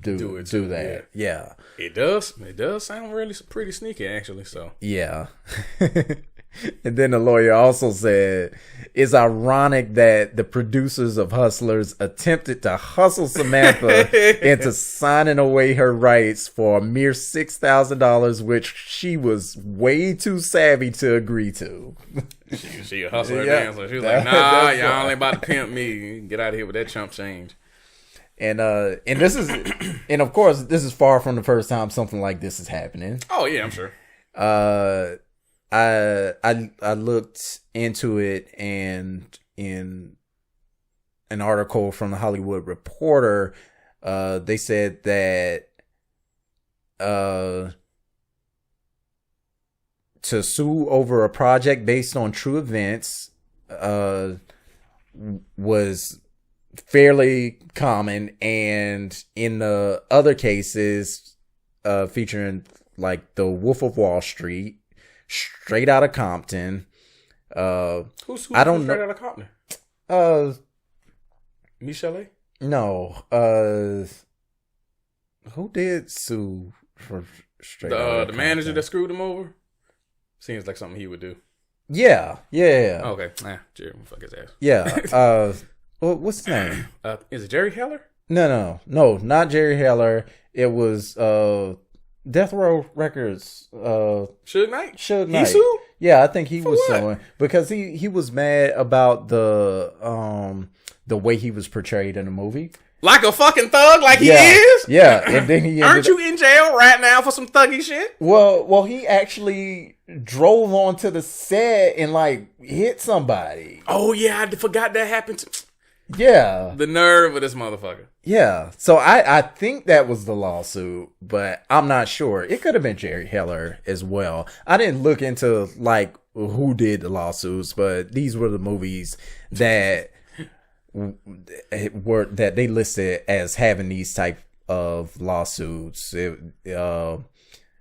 do that. Yeah. It does sound really pretty sneaky, actually. So yeah. And then the lawyer also said it's ironic that the producers of Hustlers attempted to hustle Samantha into signing away her rights for a mere $6,000, which she was way too savvy to agree to. She a hustler, yeah. So she was like, nah, y'all ain't about to pimp me. Get out of here with that chump change. And this is, and of course, this is far from the first time something like this is happening. Oh yeah, I'm sure. I looked into it, and in an article from the Hollywood Reporter, they said that to sue over a project based on true events was fairly common, and in the other cases featuring like the Wolf of Wall Street, Straight Outta Compton, Who's I don't straight know. out of Compton? Michelle? No. Who did sue for straight out The of manager Compton? that screwed him over? Seems like something he would do. Yeah. Okay. Jerry, fuck his ass. Yeah. What's his name? Is it Jerry Heller? No, not Jerry Heller. It was Death Row Records. Suge Knight? Suge Knight. He sued? Yeah, I think he was what? suing because he was mad about the way he was portrayed in the movie. Like a fucking thug, like he Yeah, is? yeah, and then he Aren't you in jail right now for some thuggy shit? Well, he actually drove onto the set and like hit somebody. Oh yeah, I forgot that happened. Yeah, The nerve of this motherfucker. yeah. So I think that was the lawsuit, but I'm not sure. It could have been Jerry Heller as well. I didn't look into like who did the lawsuits, but these were the movies that they listed as having these type of lawsuits.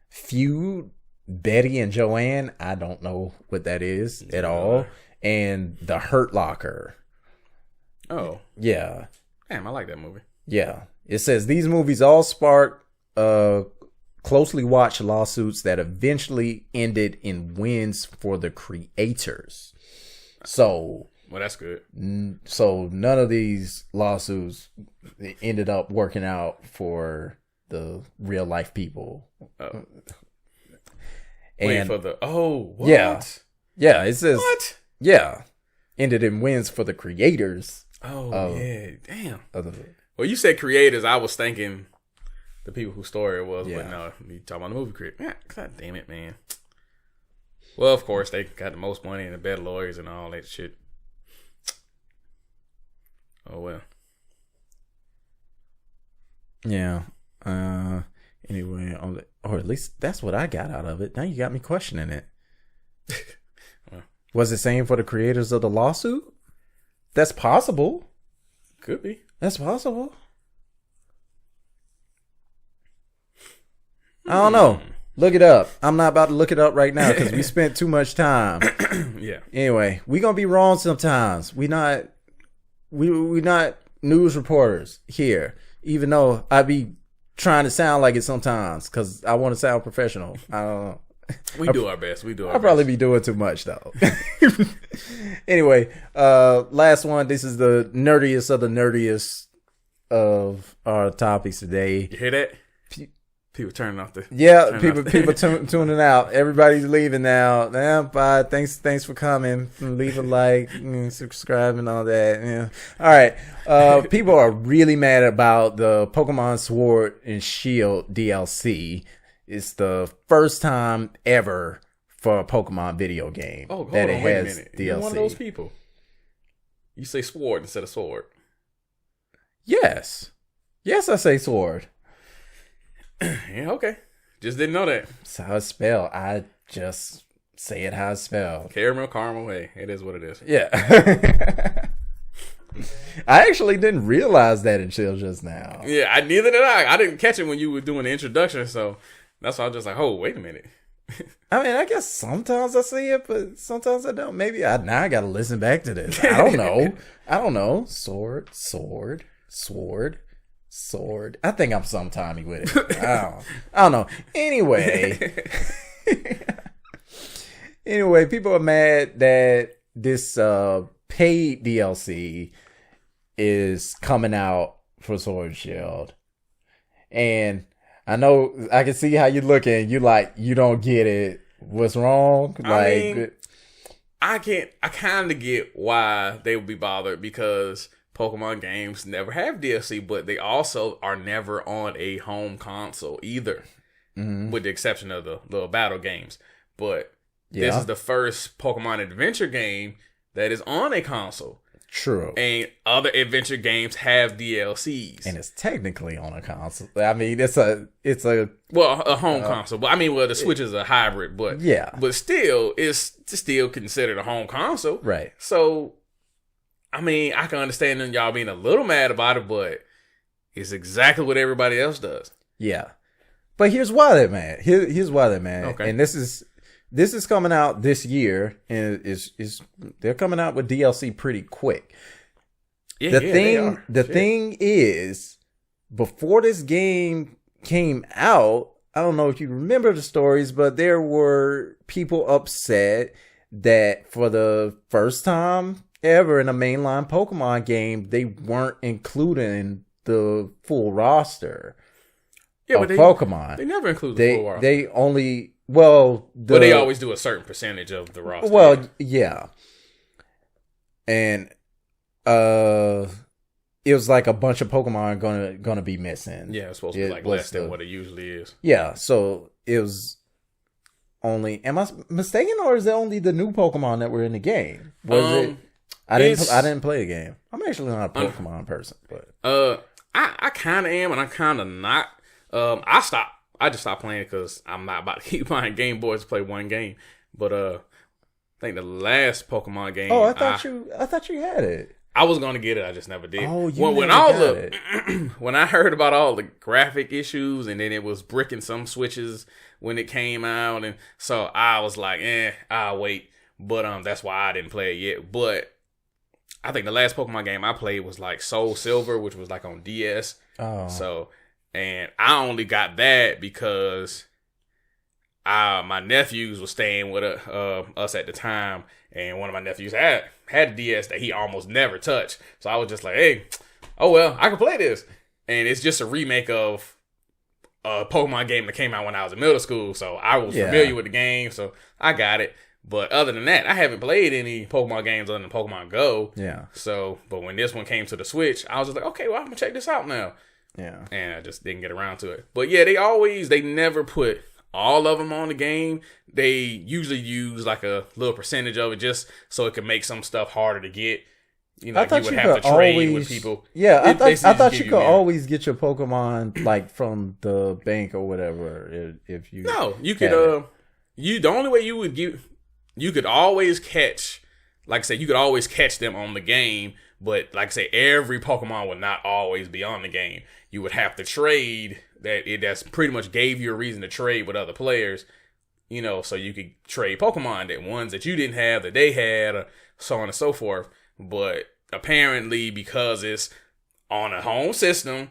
Feud, Betty and Joanne, I don't know what that is at all, and The Hurt Locker. Oh. Yeah. Damn, I like that movie. Yeah. It says these movies all sparked closely watched lawsuits that eventually ended in wins for the creators. So, Well, that's good. so none of these lawsuits ended up working out for the real life people. Wait for the what? Yeah, it says What? yeah, ended in wins for the creators. Oh yeah, damn. Of the, Well, you said creators. I was thinking the people whose story it was, Yeah. but no, you talking about the movie creator. Yeah, God damn it, man. Well, of course, they got the most money and the better lawyers and all that shit. Oh well. yeah. Anyway, or at least that's what I got out of it. Now you got me questioning it. Well. Was it saying for the creators of the lawsuit? That's possible. Could be. That's possible. I don't know. Look it up. I'm not about to look it up right now because we spent too much time. Yeah. Anyway, we gonna be wrong sometimes. We not news reporters here, even though I be trying to sound like it sometimes because I want to sound professional. I don't know. We do our best. I'll probably be doing too much though. Anyway, last one. This is the nerdiest of the nerdiest of our topics today. You hear that? People turning off the People tuning out. Everybody's leaving now. Yeah, bye. Thanks for coming. Leave a like, subscribe, and all that. Yeah. All right. People are really mad about the Pokemon Sword and Shield DLC. It's the first time ever for a Pokemon video game wait a minute. DLC. You're one of those people. You say sword instead of sword. Yes, I say sword. Yeah, okay. Just didn't know that. That's how it's spelled. I just say it how it's spelled. Caramel, hey, it is what it is. Yeah. I actually didn't realize that until just now. Yeah, neither did I. I didn't catch it when you were doing the introduction, so that's why I was just like, oh, wait a minute. I mean, I guess sometimes I see it, but sometimes I don't. Maybe now I got to listen back to this. I don't know. Sword. I think I'm sometimey with it. I don't know. Anyway, people are mad that this paid DLC is coming out for Sword and Shield. And I know I can see how you're looking. You don't get it. What's wrong? I kind of get why they would be bothered because Pokemon games never have DLC, but they also are never on a home console either, with the exception of the little battle games. But this is the first Pokemon adventure game that is on a console. True. And other adventure games have DLCs. And it's technically on a console. I mean, it's a home console. But I mean, the Switch is a hybrid, but but still, it's still considered a home console. Right. So, I mean, I can understand y'all being a little mad about it, but it's exactly what everybody else does. Yeah. But here's why they're mad. Here's why they're mad. Okay. And this is this is coming out this year, and they're coming out with DLC pretty quick. Yeah, The thing is, before this game came out, I don't know if you remember the stories, but there were people upset that for the first time ever in a mainline Pokemon game, they weren't including the full roster of Pokemon. They never include the full roster. They only, but they always do a certain percentage of the roster. Well, yeah. And it was like a bunch of Pokemon gonna be missing. Yeah, it's supposed to be like less than what it usually is. Yeah, so it was only. Am I mistaken, or is it only the new Pokemon that were in the game? Was it? I didn't play the game. I'm actually not a Pokemon person, but I kind of am, and I'm kind of not. I just stopped playing it because I'm not about to keep buying Game Boys to play one game. But I think the last Pokemon game. Oh, I thought you had it. I was gonna get it, I just never did. Oh, when I heard about all the graphic issues, and then it was bricking some switches when it came out, and so I was like, I'll wait. But that's why I didn't play it yet. But I think the last Pokemon game I played was like Soul Silver, which was like on DS. Oh, so and I only got that because my nephews were staying with us at the time, and one of my nephews had a DS that he almost never touched. So I was just like, hey, oh well, I can play this. And it's just a remake of a Pokemon game that came out when I was in middle school. So I was familiar with the game, so I got it. But other than that, I haven't played any Pokemon games other than Pokemon Go. Yeah. So, but when this one came to the Switch, I was just like, okay, well, I'm going to check this out now. Yeah. And I just didn't get around to it. But yeah, they never put all of them on the game. They usually use like a little percentage of it just so it can make some stuff harder to get. You know, like you would have to trade with people. Yeah, I thought you could always get your Pokemon like from the bank or whatever. If you you could. The only way you would get, you could always catch. Like I said, you could always catch them on the game. But like I say, every Pokemon would not always be on the game. You would have to trade. That's pretty much gave you a reason to trade with other players, you know, so you could trade Pokemon, that ones that you didn't have that they had, or so on and so forth. But apparently, because it's on a home system,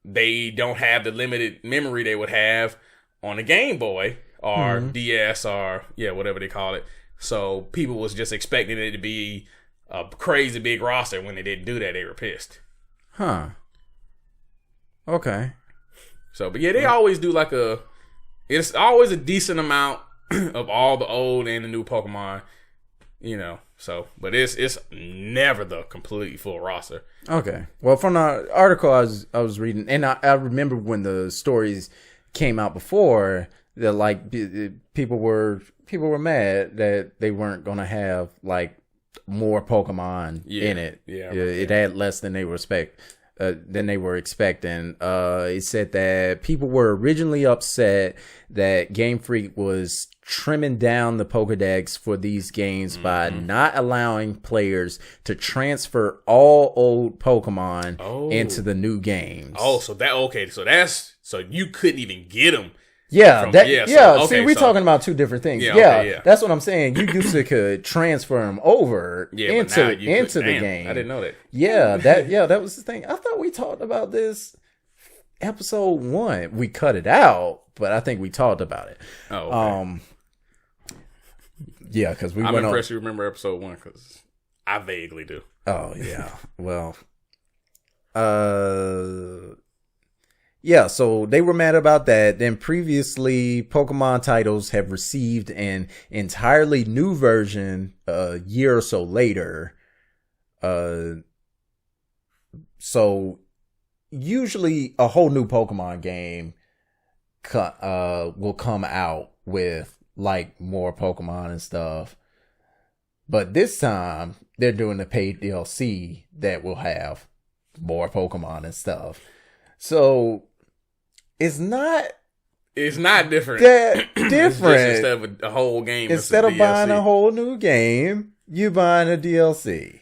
they don't have the limited memory they would have on a Game Boy or DS or whatever they call it. So people was just expecting it to be a crazy big roster. When they didn't do that, they were pissed. Huh. Okay. So, but yeah, they always do it's always a decent amount of all the old and the new Pokemon, you know. So, but it's never the completely full roster. Okay. Well, from the article I was reading, and I remember when the stories came out before, that like people were mad that they weren't gonna have like more Pokemon in it. Yeah, it had less than they were expecting. It said that people were originally upset that Game Freak was trimming down the Pokédex for these games by not allowing players to transfer all old Pokemon into the new games. Oh, so you couldn't even get them. Yeah, we're talking about two different things. That's what I'm saying. You used to could transfer them over into the game. I didn't know that. That was the thing. I thought we talked about this episode 1. We cut it out, but I think we talked about it. Oh, okay. Because I'm impressed you remember episode 1 because I vaguely do. Oh yeah, well, so they were mad about that. Then previously, Pokemon titles have received an entirely new version a year or so later. So usually a whole new Pokemon game will come out with like more Pokemon and stuff. But this time they're doing the paid DLC that will have more Pokemon and stuff. So it's not different. That different. Instead of a whole game. Instead of buying a whole new game, you're buying a DLC.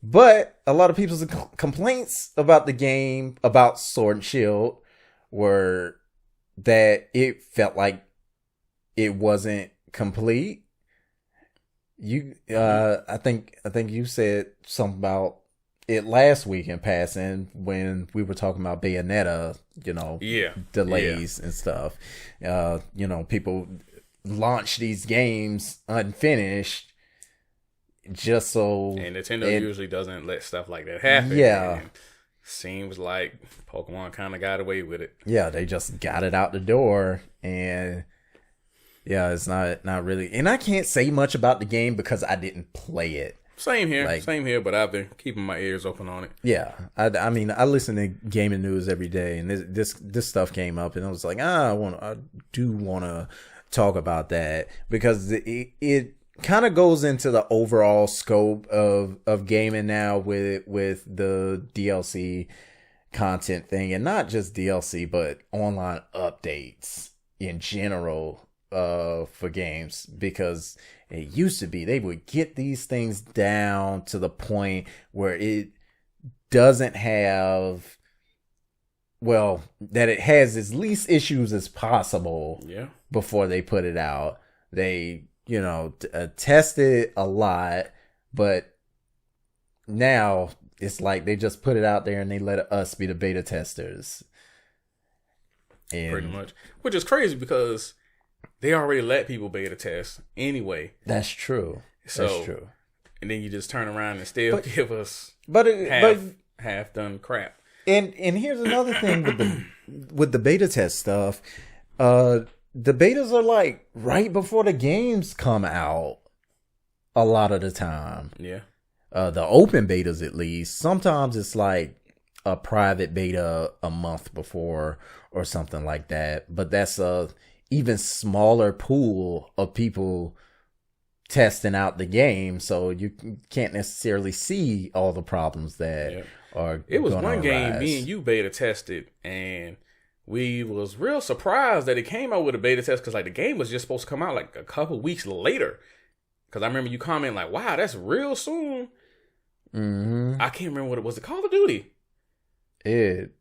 But a lot of people's complaints about the game, about Sword and Shield, were that it felt like it wasn't complete. I think you said something about it last week in passing when we were talking about Bayonetta, delays and stuff. People launch these games unfinished just so. And Nintendo usually doesn't let stuff like that happen. Yeah. And seems like Pokemon kind of got away with it. Yeah, they just got it out the door, and yeah, it's not really. And I can't say much about the game because I didn't play it. Same here, but I've been keeping my ears open on it. Yeah, I mean, I listen to gaming news every day, and this stuff came up, and I was like, I do want to talk about that because it kind of goes into the overall scope of gaming now with the DLC content thing, and not just DLC, but online updates in general for games, because it used to be they would get these things down to the point where it doesn't have, that it has as least issues as possible before they put it out. They test it a lot, but now it's like they just put it out there and they let us be the beta testers. And pretty much. Which is crazy because they already let people beta test anyway. That's true. That's true. And then you just turn around and still give us half done crap. And here's another thing with the beta test stuff. The betas are like right before the games come out a lot of the time. Yeah. The open betas, at least. Sometimes it's like a private beta a month before or something like that. But that's a even smaller pool of people testing out the game. So you can't necessarily see all the problems that are It was gonna one game arise. me and you beta tested, and we was real surprised that it came out with a beta test, because like the game was just supposed to come out like a couple weeks later. Because I remember you commenting like, "Wow, that's real soon." Mm-hmm. I can't remember what it was. The Call of Duty. It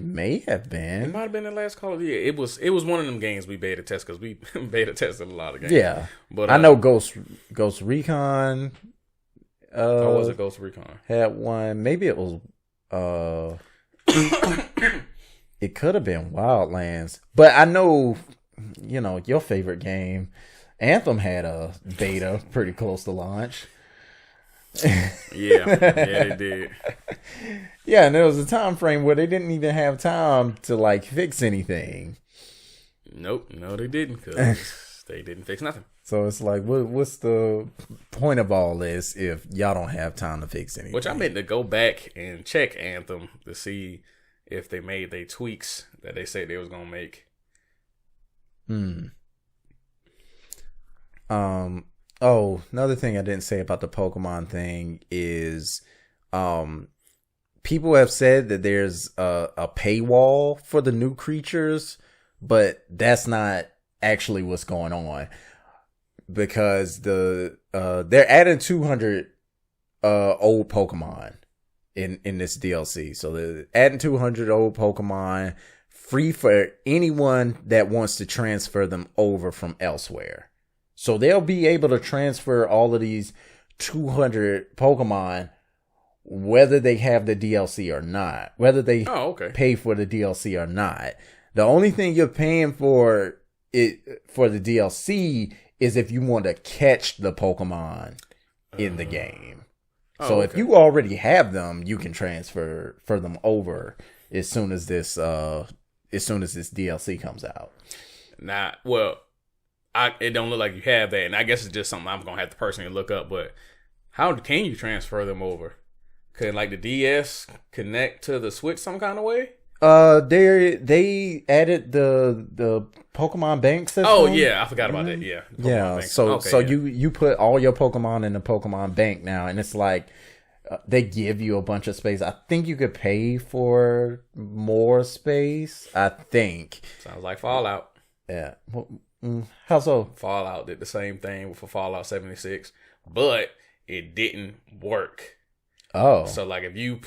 may have been. It might have been the last Call of Duty. It was one of them games we beta test, because we beta tested a lot of games. Yeah, but I know Ghost Recon. Or was it Ghost Recon? Had one. Maybe it was. It could have been Wildlands, but I know, your favorite game, Anthem, had a beta pretty close to launch. Yeah, they did. Yeah, and there was a time frame where they didn't even have time to like fix anything. Nope, no, they didn't, because they didn't fix nothing. So it's like, what's the point of all this if y'all don't have time to fix anything? Which I meant to go back and check Anthem to see if they made their tweaks that they said they was gonna make. Oh, another thing I didn't say about the Pokemon thing is, people have said that there's a paywall for the new creatures, but that's not actually what's going on, because they're adding 200 old Pokemon in this DLC. So they're adding 200 old Pokemon free for anyone that wants to transfer them over from elsewhere. So they'll be able to transfer all of these 200 Pokemon whether they have the DLC or not, whether they pay for the DLC or not. The only thing you're paying for the DLC is if you want to catch the Pokemon in the game. So if you already have them, you can transfer them over as soon as this DLC comes out. It don't look like you have that, and I guess it's just something I'm gonna have to personally look up. But how can you transfer them over? Could like the DS connect to the Switch some kind of way? They added the Pokemon Bank system. Oh yeah, I forgot about that. Yeah, yeah. So you put all your Pokemon in the Pokemon Bank now, and it's like they give you a bunch of space. I think you could pay for more space. I think sounds like Fallout. Yeah. How so? Fallout did the same thing for Fallout 76, but it didn't work. Oh. So like if you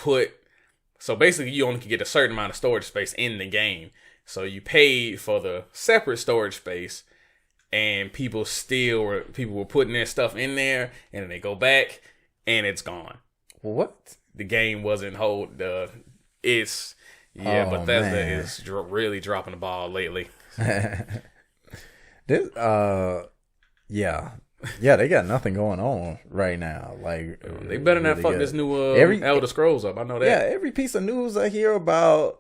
so basically you only can get a certain amount of storage space in the game. So you paid for the separate storage space, and people were putting their stuff in there, and then they go back, and it's gone. What? The game wasn't it's Bethesda is really dropping the ball lately. This yeah, they got nothing going on right now. Like they better not fuck this new Elder Scrolls up. I know that. Yeah, every piece of news I hear about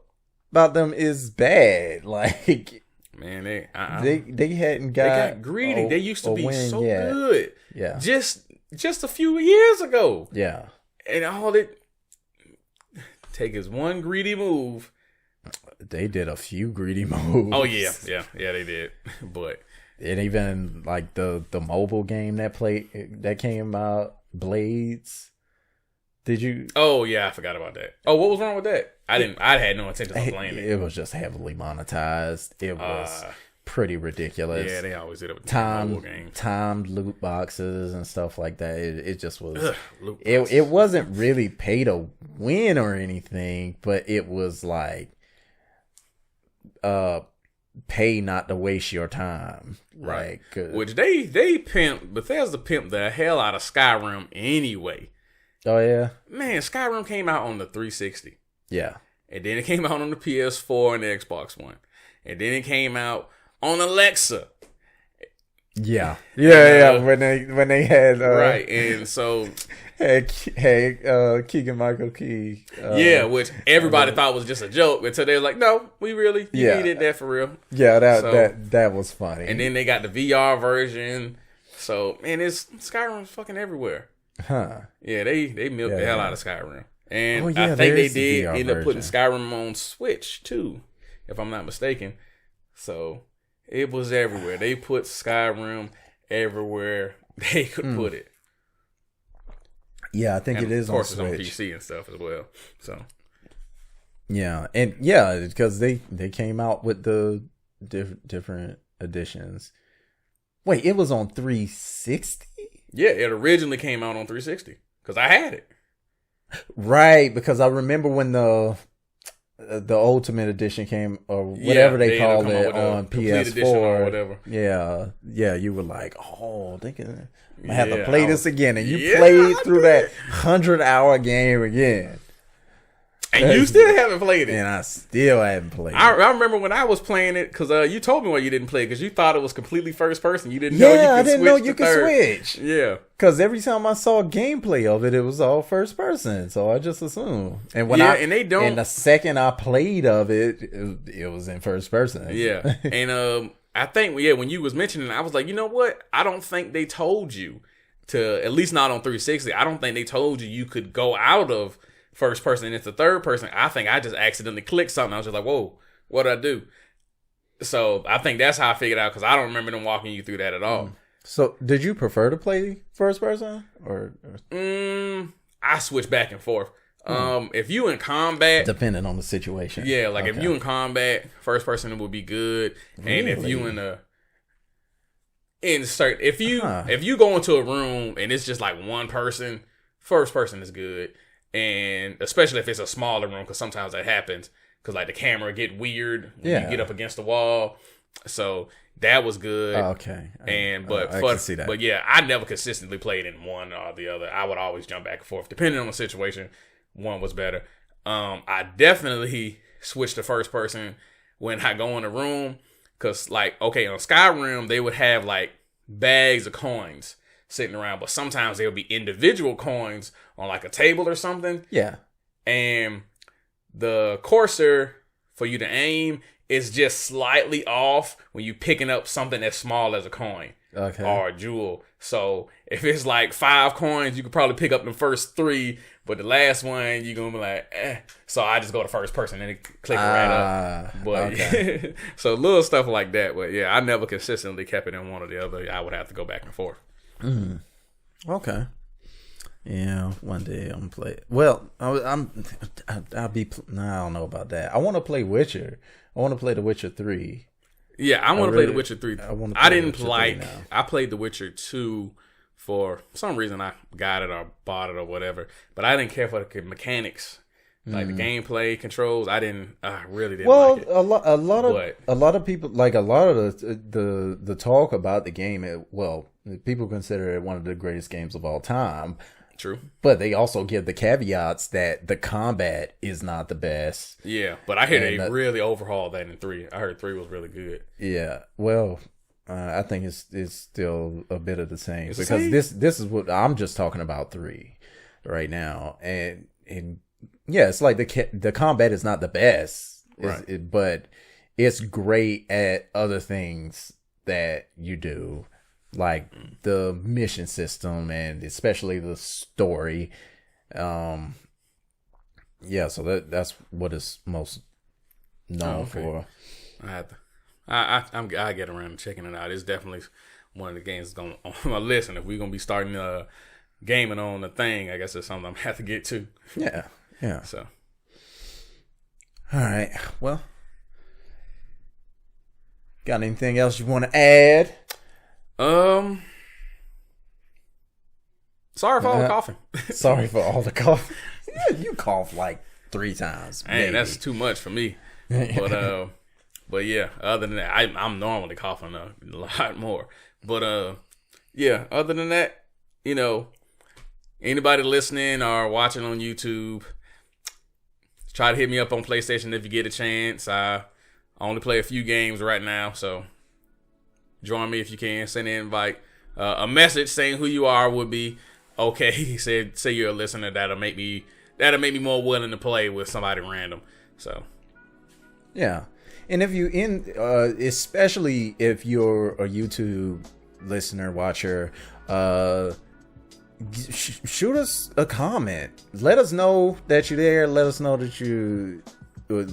them is bad. Like, man, they hadn't got. They got greedy. They used to be so good. Yeah, just a few years ago. Yeah, and all it take is one greedy move. They did a few greedy moves. Oh yeah, they did. But and even like the mobile game that came out, Blades. Did you? Oh yeah, I forgot about that. Oh, what was wrong with that? I had no intention of playing it. It was just heavily monetized. It was pretty ridiculous. Yeah, they always did it with the mobile game. Timed loot boxes and stuff like that. It just was. It wasn't really pay to win or anything, but it was like, pay not to waste your time. Right. Like, which Bethesda pimped the hell out of Skyrim anyway. Oh yeah, man, Skyrim came out on the 360. Yeah, and then it came out on the PS4 and the Xbox One, and then it came out on Alexa. Yeah. When they had right, and so Keegan Michael Key. Which everybody thought was just a joke until they were like, no, we really needed that for real. Yeah, that was funny. And then they got the VR version. So man, Skyrim's fucking everywhere. Huh. Yeah, they milked the hell out of Skyrim. And I think they did end up putting Skyrim on Switch too, if I'm not mistaken. So it was everywhere. They put Skyrim everywhere they could put it. Yeah, I think it is on Switch. Of course, it's on PC and stuff as well. So yeah, and yeah, because they came out with the different editions. Wait, it was on 360? Yeah, it originally came out on 360 because I had it. Right, because I remember when the Ultimate Edition came, or whatever they called it, on PS4 or whatever. Yeah, you were like, oh, I have to play this again, and you played through that 100-hour game again. And you still haven't played it. And I still haven't played it. I remember when I was playing it, because you told me why you didn't play it, because you thought it was completely first person. You didn't know you could switch. Yeah. Because every time I saw gameplay of it, it was all first person. So I just assumed. And and the second I played of it, it was in first person. Yeah. And I think, when you was mentioning it, I was like, you know what? I don't think they told you to, at least not on 360, I don't think they told you could go out of first person and it's the third person. I think I just accidentally clicked something. I was just like, whoa, what did I do? So I think that's how I figured out, because I don't remember them walking you through that at all. So did you prefer to play first person or? I switch back and forth. If you in combat, depending on the situation. Yeah, like if you in combat, first person would be good. Really? And if you if you go into a room and it's just like one person, first person is good. And especially if it's a smaller room, because sometimes that happens, because like the camera get weird when you get up against the wall. So that was good. Oh, okay. But I can see that. But yeah, I never consistently played in one or the other. I would always jump back and forth depending on the situation. One was better. I definitely switched to first person when I go in a room, because like on Skyrim they would have like bags of coins sitting around, but sometimes there would be individual coins on like a table or something. Yeah. And the cursor for you to aim is just slightly off when you picking up something as small as a coin or a jewel. So if it's like 5 coins, you could probably pick up the first 3, but the last one you're gonna be like, eh. So I just go to first person and click it right up. But so little stuff like that. But yeah, I never consistently kept it in one or the other. I would have to go back and forth. Okay. Yeah, one day I'm gonna play it. Well, I'll be. I don't know about that. I want to play Witcher. I want to play The Witcher 3. Yeah, I want to play The Witcher 3. I played The Witcher 2 for some reason. I got it or bought it or whatever, but I didn't care for the mechanics Like the gameplay controls, I really didn't Well, like it. a lot of people, like a lot of the talk about the game. People consider it one of the greatest games of all time. True. But they also give the caveats that the combat is not the best. Yeah, but I heard they really overhauled that in 3. I heard 3 was really good. Yeah, well, I think it's still a bit of the same It's because the same? this is what I'm just talking about 3 right now, and yeah, it's like the combat is not the best, right? But it's great at other things that you do, like the mission system and especially the story. Yeah, so that's what it's most known for. I get around to checking it out. It's definitely one of the games that's on my list, and if we're gonna be starting gaming on the thing, I guess it's something I'm gonna have to get to. Yeah. So, all right. Well, got anything else you want to add? Sorry for all the coughing. Sorry for all the coughing. Yeah, you cough like 3 times. Man, that's too much for me. But yeah, other than that, I'm normally coughing a lot more. But yeah, other than that, anybody listening or watching on YouTube, try to hit me up on PlayStation if you get a chance. I only play a few games right now, so join me if you can. Send an invite. A message saying who you are would be okay. Say you're a listener. That'll make me more willing to play with somebody random. So yeah, and if you especially if you're a YouTube listener, watcher, shoot us a comment. Let us know that you're there. Let us know what you like.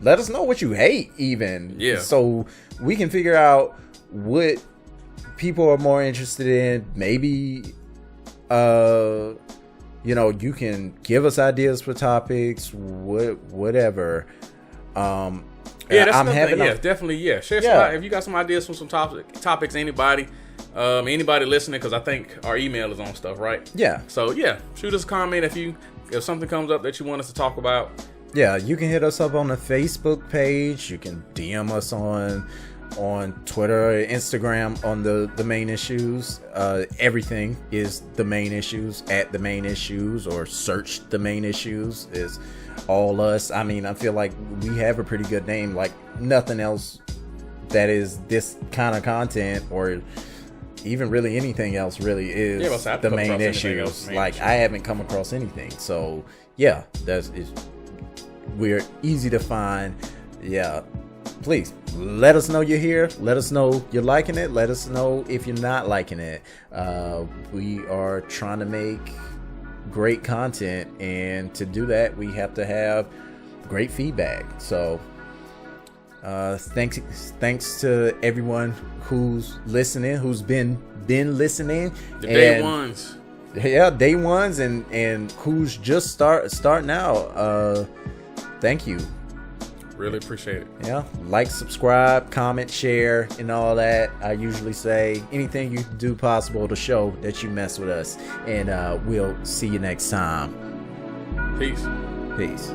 Let us know what you hate, even. Yeah. So we can figure out what people are more interested in. Maybe, you can give us ideas for topics. Whatever. Yeah, that's definitely. Yeah, share Yeah. if you got some ideas from some topics. Anybody listening, because I think our email is on stuff, right? Yeah. So yeah, shoot us a comment if something comes up that you want us to talk about. Yeah, you can hit us up on the Facebook page. You can DM us on Twitter, Instagram on the main issues. Everything is the main issues at the main issues, or search the main issues is all us. I mean, I feel like we have a pretty good name. Like nothing else that is this kind of content, or even really anything else, really is the main issues. Like I haven't come across anything. So yeah, we're easy to find. Yeah. Please let us know you're here. Let us know you're liking it. Let us know if you're not liking it. We are trying to make great content, and to do that, we have to have great feedback. So, thanks to everyone who's listening, who's been listening. The day ones. Yeah, day ones, and who's just starting out. Thank you. Really appreciate it. Yeah, like, subscribe, comment, share, and all that. I usually say anything you can do possible to show that you mess with us. And we'll see you next time. Peace. Peace.